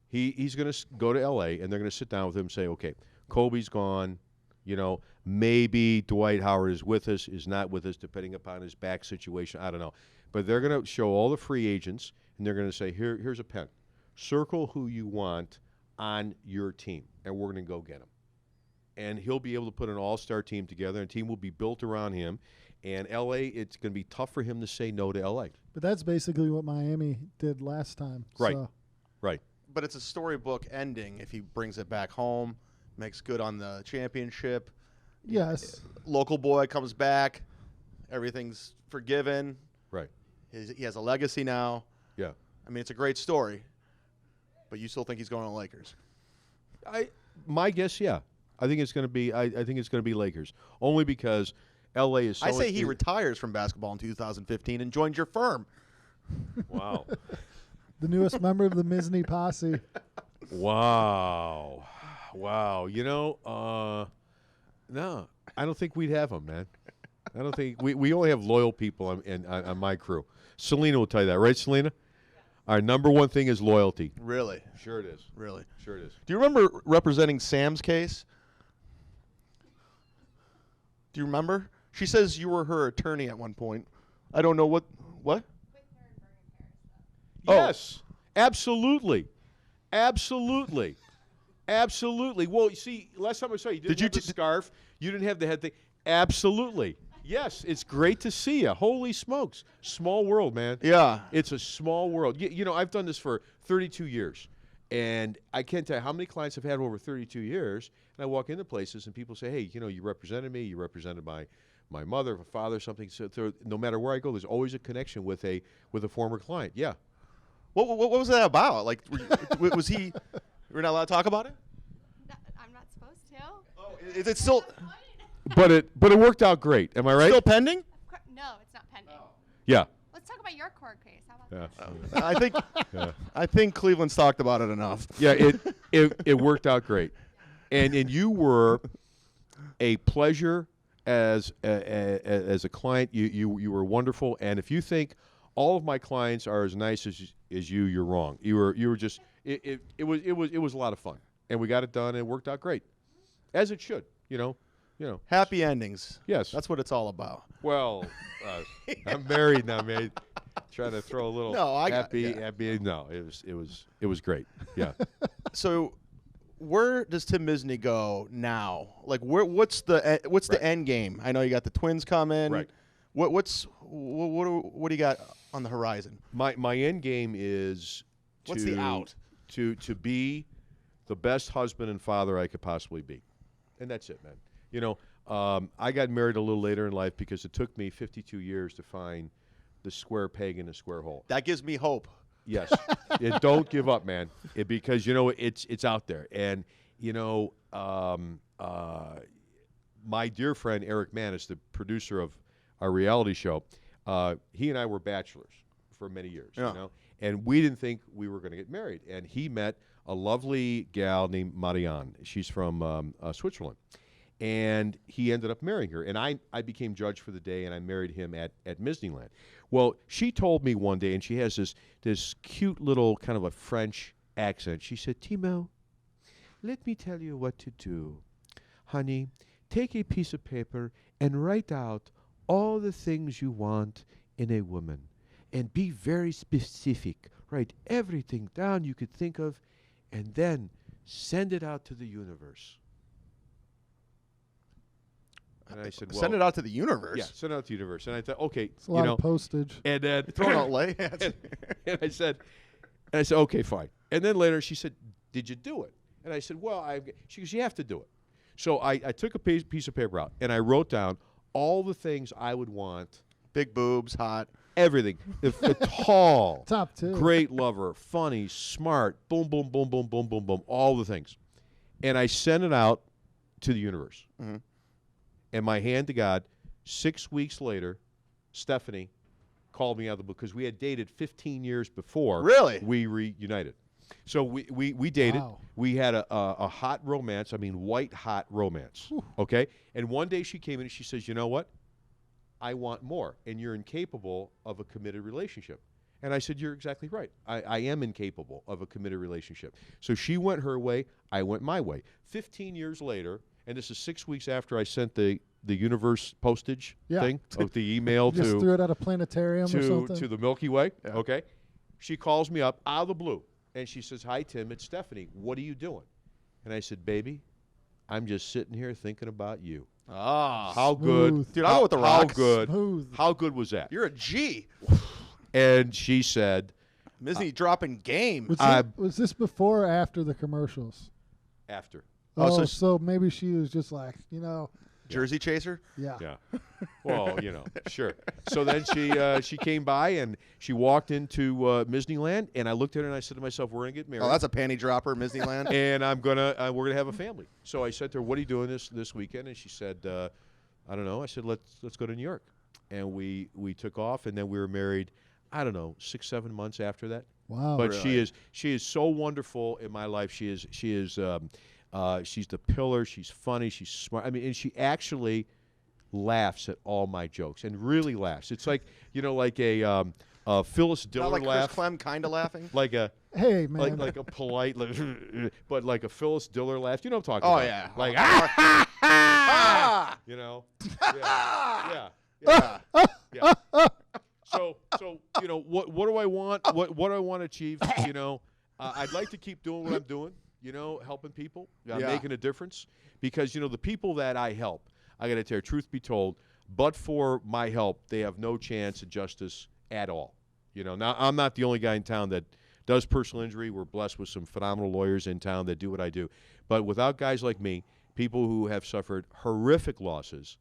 he's going to go to L.A. and they're going to sit down with him and say, okay, Kobe's gone. Maybe Dwight Howard is with us, is not with us, depending upon his back situation. I don't know. But they're going to show all the free agents, and they're going to say, here's a pen. Circle who you want on your team, and we're going to go get him. And he'll be able to put an all-star team together, and a team will be built around him. And L.A., it's going to be tough for him to say no to L.A. But that's basically what Miami did last time. Right. So. Right. But it's a storybook ending if he brings it back home, makes good on the championship. Yes. Local boy comes back. Everything's forgiven. Right. He has a legacy now. Yeah. I mean, it's a great story. But you still think he's going to Lakers? My guess, yeah. I think it's going to be. I think it's going to be Lakers, only because L.A. is. I say he retires from basketball in 2015 and joins your firm. Wow. The newest member of the Misney posse. Wow. No, I don't think we'd have him, man. I don't think we only have loyal people on my crew. Selena will tell you that, right, Selena? Our number one thing is loyalty. Really? Sure it is. Really? Sure it is. Do you remember representing Sam's case? Do you remember? She says you were her attorney at one point. I don't know what? Yes, absolutely. Absolutely. Well, you see, last time I saw you, did you have the scarf. You didn't have the head thing. Absolutely. Yes, it's great to see you. Holy smokes. Small world, man. Yeah. It's a small world. I've done this for 32 years, and I can't tell you how many clients I've had over 32 years, and I walk into places, and people say, hey, you represented me. You represented my mother, my father, something. So no matter where I go, there's always a connection with a former client. Yeah. What was that about? Like, was he? We're not allowed to talk about it. I'm not supposed to. Oh, is it still? But it worked out great. Am I right? Still pending? No, it's not pending. Yeah. Let's talk about your court case. How about that? I think I think Cleveland's talked about it enough. Yeah, it worked out great, and you were a pleasure as a client. You were wonderful, and if you think all of my clients are as nice as you, you're wrong. You were just it was a lot of fun, and we got it done, and it worked out great, as it should. Happy endings. Yes, that's what it's all about. Well, I'm married now, man. Trying to throw a little happy. No, it was great. Yeah. So, where does Tim Misney go now? Like, what's the end game? I know you got the Twins coming. Right. What do you got on the horizon? My end game is what's the out? To be the best husband and father I could possibly be, and that's it, man. I got married a little later in life because it took me 52 years to find the square peg in a square hole. That gives me hope. Yes. Don't give up, man. Because it's out there, and my dear friend Eric Manis, the producer of our reality show, he and I were bachelors for many years. Yeah. And we didn't think we were going to get married. And he met a lovely gal named Marianne. She's from Switzerland. And he ended up marrying her. And I became judge for the day, and I married him at Disneyland. Well, she told me one day, and she has this cute little kind of a French accent. She said, Timo, let me tell you what to do. Honey, take a piece of paper and write out all the things you want in a woman. And be very specific. Write everything down you could think of, and then send it out to the universe. And I said, well, send it out to the universe. Yeah, send it out to the universe. And I thought, okay, It's a lot of postage. And then Throwing out lay. and I said, okay, fine. And then later she said, did you do it? And I said, well, she goes, you have to do it. So I took a piece of paper out and I wrote down all the things I would want. Big boobs, hot. Everything. The tall. Top 2. Great lover, funny, smart, boom, boom, boom, boom, boom, boom, boom, all the things. And I sent it out to the universe. Mm-hmm. And my hand to God, 6 weeks later, Stephanie called me out of the blue because we had dated 15 years before. Really? We reunited. So we dated. Wow. We had a hot romance. I mean, white hot romance. Whew. Okay? And one day she came in and she says, you know what? I want more. And you're incapable of a committed relationship. And I said, you're exactly right. I am incapable of a committed relationship. So she went her way. I went my way. 15 years later, and this is 6 weeks after I sent the universe postage thing, of the email Just threw it at a planetarium or something. to the Milky Way. Yeah. Okay. She calls me up out of the blue, and she says, hi, Tim, it's Stephanie. What are you doing? And I said, baby, I'm just sitting here thinking about you. Ah. How good. Smooth. Dude, I'll go with the How Rock. good. Smooth. How good was that? You're a G. And she said, Disney dropping game. Was this before or after the commercials? after. Oh, so so maybe she was just like, Jersey chaser? yeah. Yeah. Well, sure. So then she came by and she walked into Disneyland, and I looked at her and I said to myself, we're going to get married. Oh, that's a panty dropper, Disneyland. And we're gonna have a family. So I said to her, "What are you doing this weekend?" And she said, "I don't know." I said, "Let's go to New York." And we took off, and then we were married. I don't know, 6-7 months after that. Wow. But Really? she is so wonderful in my life. She's the pillar. She's funny. She's smart. I mean, and she actually laughs at all my jokes and really laughs. It's like like a Phyllis Diller Not like laugh. Chris Clem kind of laughing. Like a Hey, man. like a polite, but like a Phyllis Diller laugh. You know what I'm talking Oh, about? yeah. Like Ah! Yeah. Yeah. So what do I want? What do I want to achieve? I'd like to keep doing what I'm doing. Helping people, making a difference. Because the people that I help, I got to tell you, truth be told, but for my help, they have no chance of justice at all. Now I'm not the only guy in town that does personal injury. We're blessed with some phenomenal lawyers in town that do what I do. But without guys like me, people who have suffered horrific losses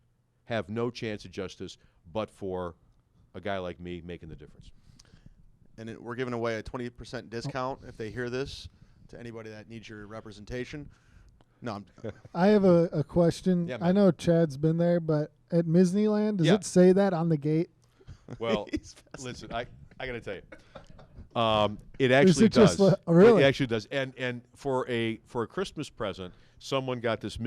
have no chance of justice but for a guy like me making the difference. And we're giving away a 20% discount if they hear this to anybody that needs your representation. No, I have a question. Yeah, I man. know Chad's been there, but at Disneyland, does Yeah. it say that on the gate? Well, He's listen, I got to tell you, it actually it just does. really? It actually does. And for a Christmas present, someone got this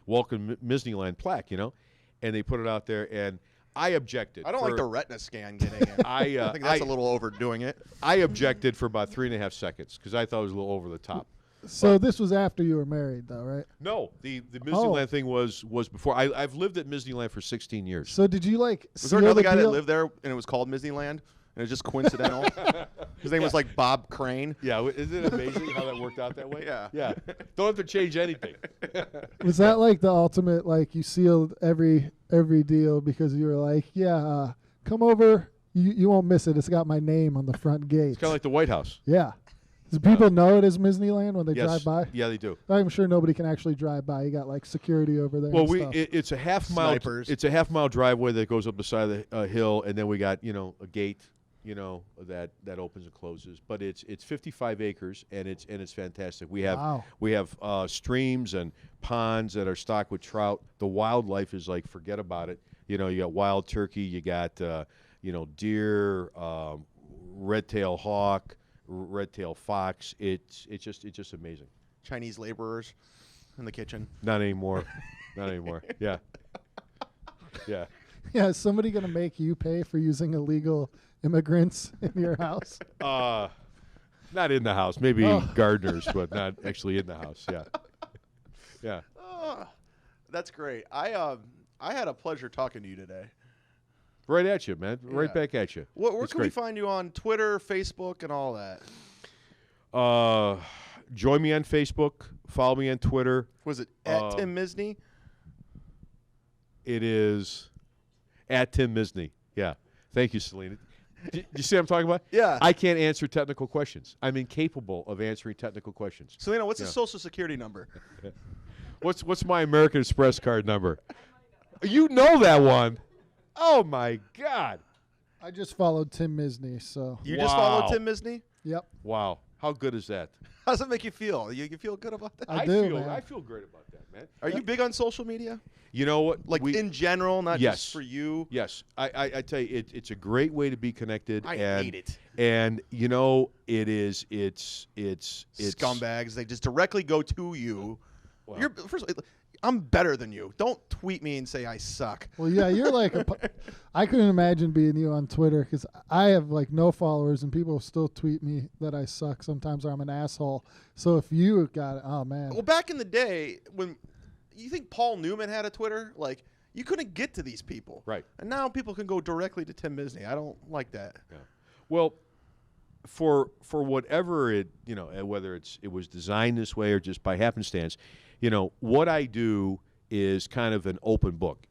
welcome Disneyland plaque, and they put it out there, and I objected. I don't like the retina scan getting it. I think that's a little overdoing it. I objected for about 3.5 seconds because I thought it was a little over the top. So this was after you were married, though, right? No, the Disneyland thing was before. I've lived at Disneyland for 16 years. So did you Was seal there another the guy deal? that lived there and it was called Disneyland? And it was just coincidental? His name was like Bob Crane. Yeah, isn't it amazing how that worked out that way? Yeah. Yeah. Don't have to change anything. Was that like the ultimate, like you sealed every deal because you were like, come over, you won't miss it. It's got my name on the front gate. It's kind of like the White House. Yeah. Do people know it is Disneyland when they Yes. drive by? Yeah, they do. I'm sure nobody can actually drive by. You got like security over there. Well, and stuff. it's a half mile. Snipers. It's a half-mile driveway that goes up the side of the hill, and then we got a gate, that opens and closes. But it's 55 acres, and it's fantastic. We have Wow. streams and ponds that are stocked with trout. The wildlife is like forget about it. You got wild turkey, you got deer, red-tailed hawk, red-tailed fox. It's just amazing. Chinese laborers in the kitchen. Not anymore. Not anymore. Yeah. Yeah. Yeah, is somebody going to make you pay for using illegal immigrants in your house? Not in the house. Maybe gardeners, but not actually in the house. Yeah. Yeah. That's great. I had a pleasure talking to you today. Right at you, man. Right Yeah. back at you. Where It's can we great. find you on Twitter, Facebook, and all that? Join me on Facebook. Follow me on Twitter. Was it at Tim Misney? It is at Tim Misney. Yeah. Thank you, Selena. Do you see what I'm talking about? Yeah. I can't answer technical questions. I'm incapable of answering technical questions. Selena, what's Yeah. his social security number? What's my American Express card number? You know that one. Oh, my God. I just followed Tim Misney, so. You just followed Wow. Tim Misney? Yep. Wow. How good is that? How does it make you feel? You feel good about that? I do, man. I feel great about that, man. Are you big on social media? You know what? Like in general, not Yes. just for you? Yes, I tell you, it's a great way to be connected. I and, hate it. And you know, it's Scumbags. They just directly go to you. Well. You're first of all, I'm better than you. Don't tweet me and say I suck. Well, yeah, you're like I couldn't imagine being you on Twitter because I have like no followers and people still tweet me that I suck sometimes or I'm an asshole. So if you got it, oh man. Well, back in the day, when you think Paul Newman had a Twitter, like you couldn't get to these people, Right. And now people can go directly to Tim Misney. I don't like that. Yeah. Well, for whatever it whether it was designed this way or just by happenstance, what I do is kind of an open book,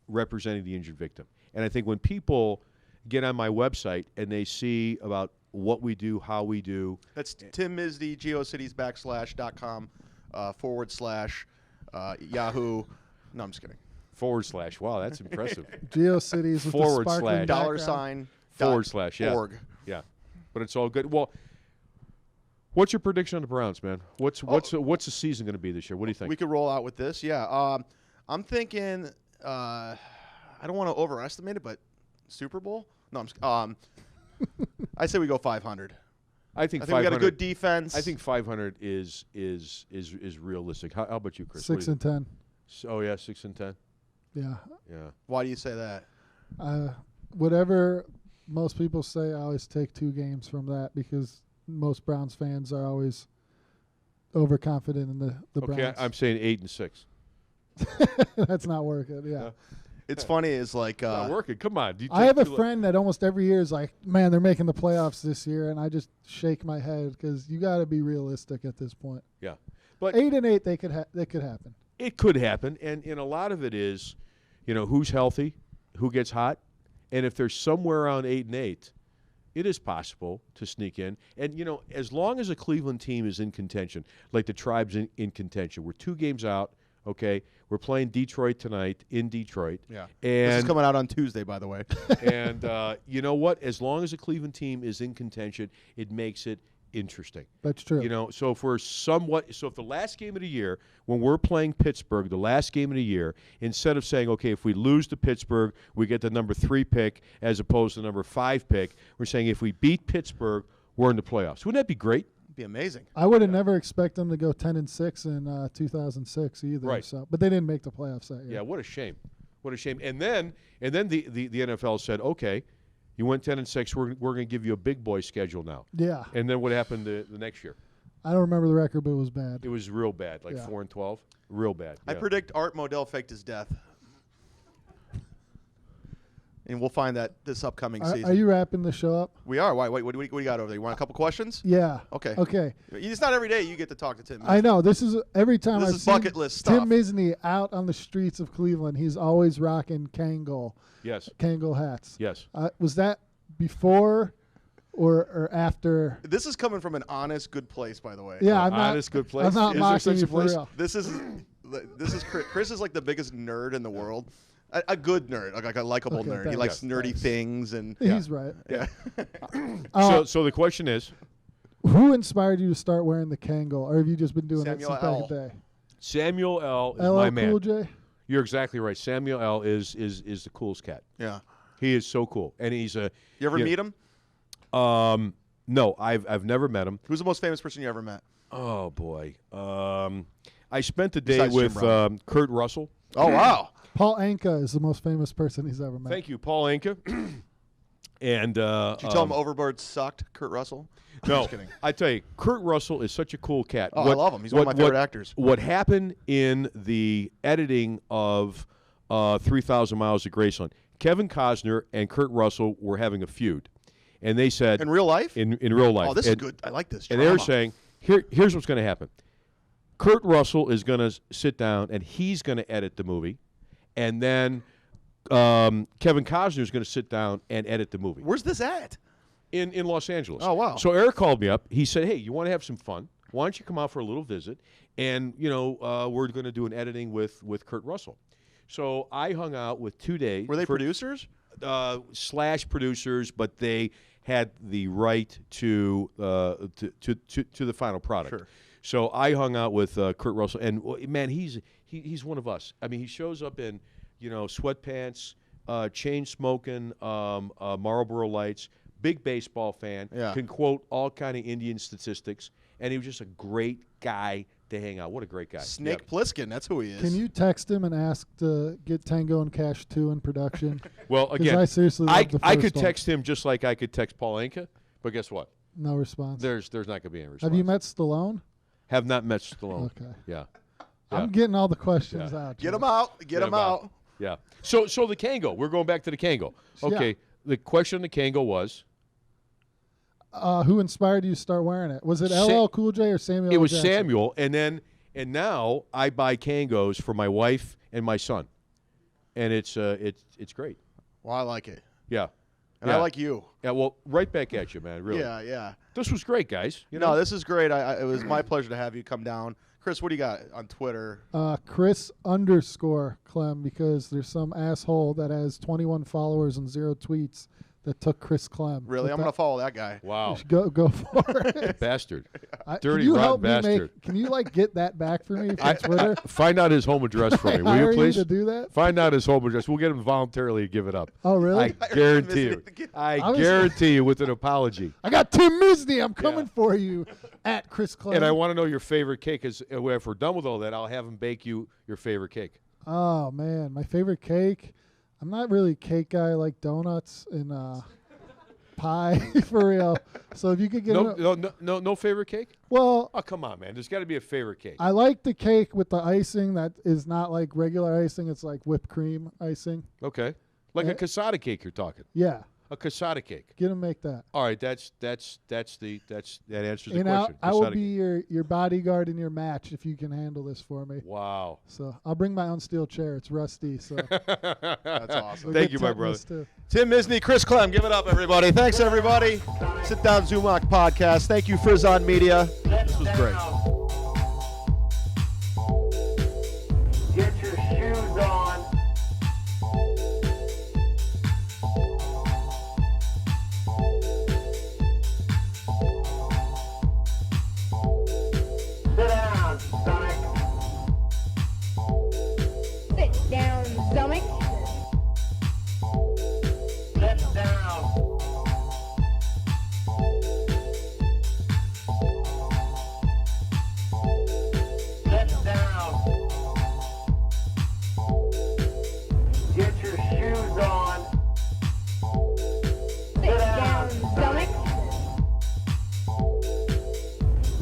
representing the injured victim. And I think when people get on my website and they see about what we do, how we do. That's Tim Misney, geocities.com / Yahoo. No, I'm just kidding. / Wow, that's impressive. GeoCities with Forward the sparkling slash. background. $. Yeah. .org. Yeah. But it's all good. Well, what's your prediction on the Browns, man? What's the season going to be this year? What do you think? We could roll out with this. Yeah. I'm thinking. I don't want to overestimate it, but Super Bowl. No, I say we go 500. I think we 500. got a good defense. I think 500 is realistic. How about you, Chris? 6 and 10. Oh yeah, 6 and 10. Yeah. Yeah. Why do you say that? Whatever most people say, I always take 2 games from that because most Browns fans are always overconfident in the Okay, Browns. I'm saying 8 and 6. That's not working. Yeah. It's funny is like Not working. Come on. I have a friend that almost every year is like, man, they're making the playoffs this year, and I just shake my head because you got to be realistic at this point. Yeah, but 8 and 8, they could happen. it could happen, and a lot of it is, who's healthy, who gets hot, and if they're somewhere around 8 and 8, it is possible to sneak in. And as long as a Cleveland team is in contention, like the Tribe's in contention, we're 2 games out. Okay, we're playing Detroit tonight in Detroit. Yeah. And This is coming out on Tuesday, by the way. and you know what? As long as a Cleveland team is in contention, it makes it interesting. That's true. So if we're if the last game of the year, when we're playing Pittsburgh, the last game of the year, instead of saying, okay, if we lose to Pittsburgh, we get the number 3 pick as opposed to the number 5 pick, we're saying if we beat Pittsburgh, we're in the playoffs. Wouldn't that be great? It'd be amazing. I would have never expected them to go 10 and 6 in 2006 either. Right. So, but they didn't make the playoffs that year. Yeah, what a shame. What a shame. And then the NFL said, okay, you went 10 and 6, we're going to give you a big boy schedule now. Yeah. And then what happened the next year? I don't remember the record, but it was bad. It was real bad, like 4 and 12. Real bad. I yeah. predict Art Modell faked his death. And we'll find that this upcoming season. Are you wrapping the show up? We are. Why? Wait, what do you got over there? You want a couple questions? Yeah. Okay. Okay. It's not every day you get to talk to Tim. I know. This is every time This I've is seen bucket list stuff. Tim Misney out on the streets of Cleveland. He's always rocking Kangol hats. Yes. Was that before or after? This is coming from an honest, good place, by the way. Yeah, I'm not. Honest, good place. I'm not Is there mocking such you a for place? real. This is Chris. Chris is like the biggest nerd in the world. A good nerd, like a likable Okay, nerd. He thanks. likes nerdy things and He's right. yeah. So the question is, Who inspired you to start wearing the Kangol, or have you just been doing Samuel it since back in L. the day? Samuel L. is LL my man. Cool J? You're exactly right. Samuel L. is the coolest cat. Yeah. He is so cool, and he's a. You ever meet him? No, I've never met him. Who's the most famous person you ever met? Oh boy, I spent the day Besides Jim with Brown. Kurt Russell. Oh, wow. Paul Anka is the most famous person he's ever met. Thank you, Paul Anka. And Did you tell him Overboard sucked, Kurt Russell? no, Just kidding. I tell you, Kurt Russell is such a cool cat. Oh, I love him. He's one of my favorite actors. What happened in the editing of 3,000 Miles of Graceland, Kevin Costner and Kurt Russell were having a feud. And they said... In real life? In real life. Oh, this is good. I like this And drama. they were saying, here's what's going to happen. Kurt Russell is going to sit down, and he's going to edit the movie. And then Kevin Costner is going to sit down and edit the movie. Where's this at? In Los Angeles. Oh, wow. So Eric called me up. He said, hey, you want to have some fun? Why don't you come out for a little visit? And, we're going to do an editing with Kurt Russell. So I hung out with 2 days. Were they producers? Slash producers, but they had the right to the final product. Sure. So I hung out with Kurt Russell, and man, he's one of us. I mean, he shows up in sweatpants, chain smoking, Marlboro Lights, big baseball fan, can quote all kind of Indian statistics, and he was just a great guy to hang out. What a great guy! Snake Plissken, that's who he is. Can you text him and ask to get Tango and Cash 2 in production? Well, again, I seriously love the I first could one. text him just like I could text Paul Anka, but guess what? No response. There's not going to be any response. Have you met Stallone? Have not met Stallone. Okay. Yeah. I'm getting all the questions out. Get Joe. him out. Get him out. Yeah. So the Kango. We're going back to the Kango. Okay. Yeah. The question on the Kango was. Who inspired you to start wearing it? Was it LL Cool J or Samuel? It was Jackson? Samuel, and now I buy Kangos for my wife and my son, and it's great. Well, I like it. Yeah. And yeah. I like you. Yeah. Well, right back at you, man. Really. Yeah, yeah. This was great, guys. No, this is great. It was my pleasure to have you come down. Chris, what do you got on Twitter? Chris_Clem, because there's some asshole that has 21 followers and 0 tweets that took Chris Clem. Really? I'm going to follow that guy. Wow. Go for it. Bastard. can Dirty, you rotten help bastard. Me can you get that back for me from Twitter? Find out his home address for me, will Hire you please? to do that? Find out his home address. We'll get him voluntarily to give it up. Oh, really? I guarantee you. I guarantee you with an apology. I got Tim Misney. I'm coming for you at Chris Clem. And I want to know your favorite cake. Because if we're done with all that, I'll have him bake you your favorite cake. Oh, man. My favorite cake? I'm not really a cake guy. I like donuts and pie, for real. So if you could get no favorite cake? Well, oh, come on, man. There's got to be a favorite cake. I like the cake with the icing that is not like regular icing. It's like whipped cream icing. Okay. Like a casada cake you're talking. Yeah. A casada cake. Get him make that. All right, that answers the And question. I will be your bodyguard in your match if you can handle this for me. Wow. So I'll bring my own steel chair. It's rusty. So that's awesome. Thank you, my brother. Too. Tim Misney, Chris Clem, give it up, everybody. Thanks, everybody. Sit Down Zumock podcast. Thank you, Frizzon Media. This was great. Get your shoes on. Sit down, Sonic. Sit down, Zumock. Sit down. Sit down. Get your shoes on. Sit down, Zumock.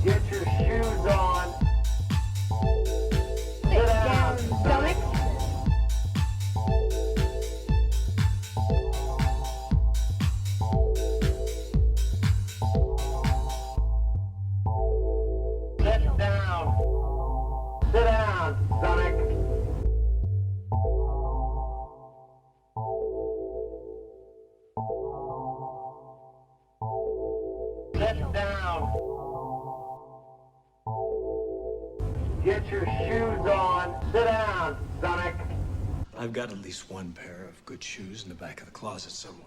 Get your shoes on. Sit down, Zumock. Sit down. Sit down, Sonic. Sit down. Get your shoes on. Sit down, Sonic. I've got at least one pair of good shoes in the back of the closet somewhere.